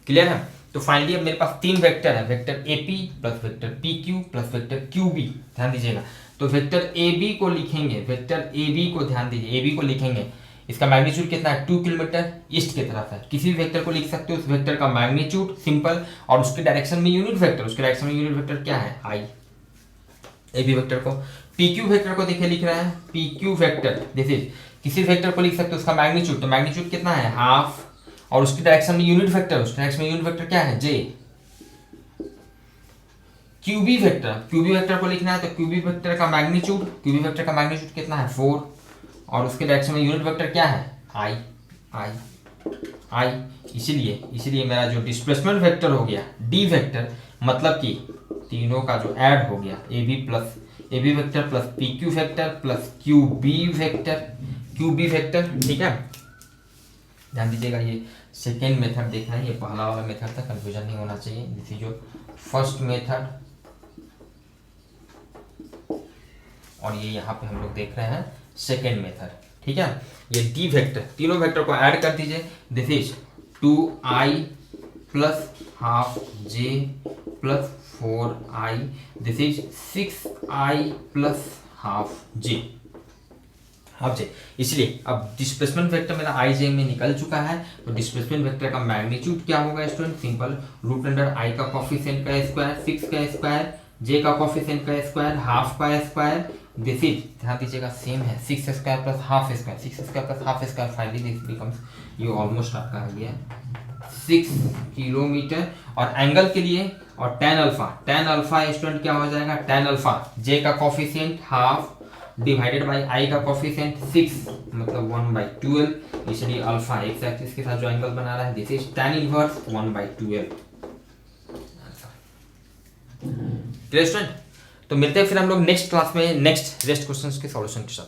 clear है। तो फाइनली अब मेरे पास 3 वेक्टर है, vector A P plus vector P Q plus vector Q B, ध्यान दीजिएगा। तो वेक्टर ए बी को लिखेंगे, ध्यान दीजिए ए बी को लिखेंगे, इसका मैग्नीट्यूड कितना है 2 किलोमीटर ईस्ट की तरफ है। किसी भी वेक्टर को लिख सकते हो उस वेक्टर का मैग्नीट्यूड सिंपल, और उसके डायरेक्शन में यूनिट वेक्टर, क्या है आई। ए बी वेक्टर को, पी क्यू वेक्टर को देखिए लिख रहे हैं, P Q vector this is, किसी वेक्टर को लिख सकते हो उसका मैग्नीट्यूड, तो मैग्नीट्यूड कितना है हाफ, और उसकी डायरेक्शन में यूनिट वेक्टर, क्या है जे। क्यूबी वेक्टर को लिखना है तो क्यूबी वेक्टर का मैग्नीट्यूड कितना है 4, और उसके डायरेक्शन में यूनिट वेक्टर क्या है आई। इसीलिए मेरा जो डिस्प्लेसमेंट वेक्टर हो गया डी वेक्टर, मतलब कि तीनों का जो ऐड हो गया A B vector plus P Q vector plus Q B vector, ठीक है। ध्यान दीजिएगा ये सेकेंड मेथड देखना है, ये पहला वाला मेथड था, कंफ्यूजन नहीं होना चाहिए। दिस इज जो फर्स्ट मेथड, और ये यहाँ पे हम लोग देख रहे हैं सेकेंड मेथड, ठीक है। ये डी वेक्टर, तीनों वेक्टर को ऐड कर दीजिए, this is 2i plus half J plus 4i, this is 6i plus half J. इसलिए अब डिस्प्लेसमेंट वेक्टर मेरा आई जे में निकल चुका है, तो डिस्प्लेसमेंट वेक्टर का मैग्नीट्यूड क्या होगा स्टूडेंट, सिंपल रूट अंडर आई का कोफिशिएंट का स्क्वायर 6 का स्क्वायर, जे का कोफिशिएंट का स्क्वायर हाफ का स्क्वायर, दिस इज, ध्यान दीजिएगा सेम है 6 square plus half square, finally this becomes, ये ऑलमोस्ट आपका आ गया 6 किलोमीटर। और एंगल के लिए और tan अल्फा स्टूडेंट क्या हो जाएगा, tan अल्फा जे का coefficient half divided by I का कोफिशिएंट 6, मतलब 1/12, इसलिए अल्फा एक्स एक्सिस के साथ जो एंगल बना रहा है this is tan inverse 1/12। Clear student, तो मिलते हैं फिर हम लोग नेक्स्ट क्लास में नेक्स्ट रेस्ट क्वेश्चंस के सॉल्यूशन के साथ।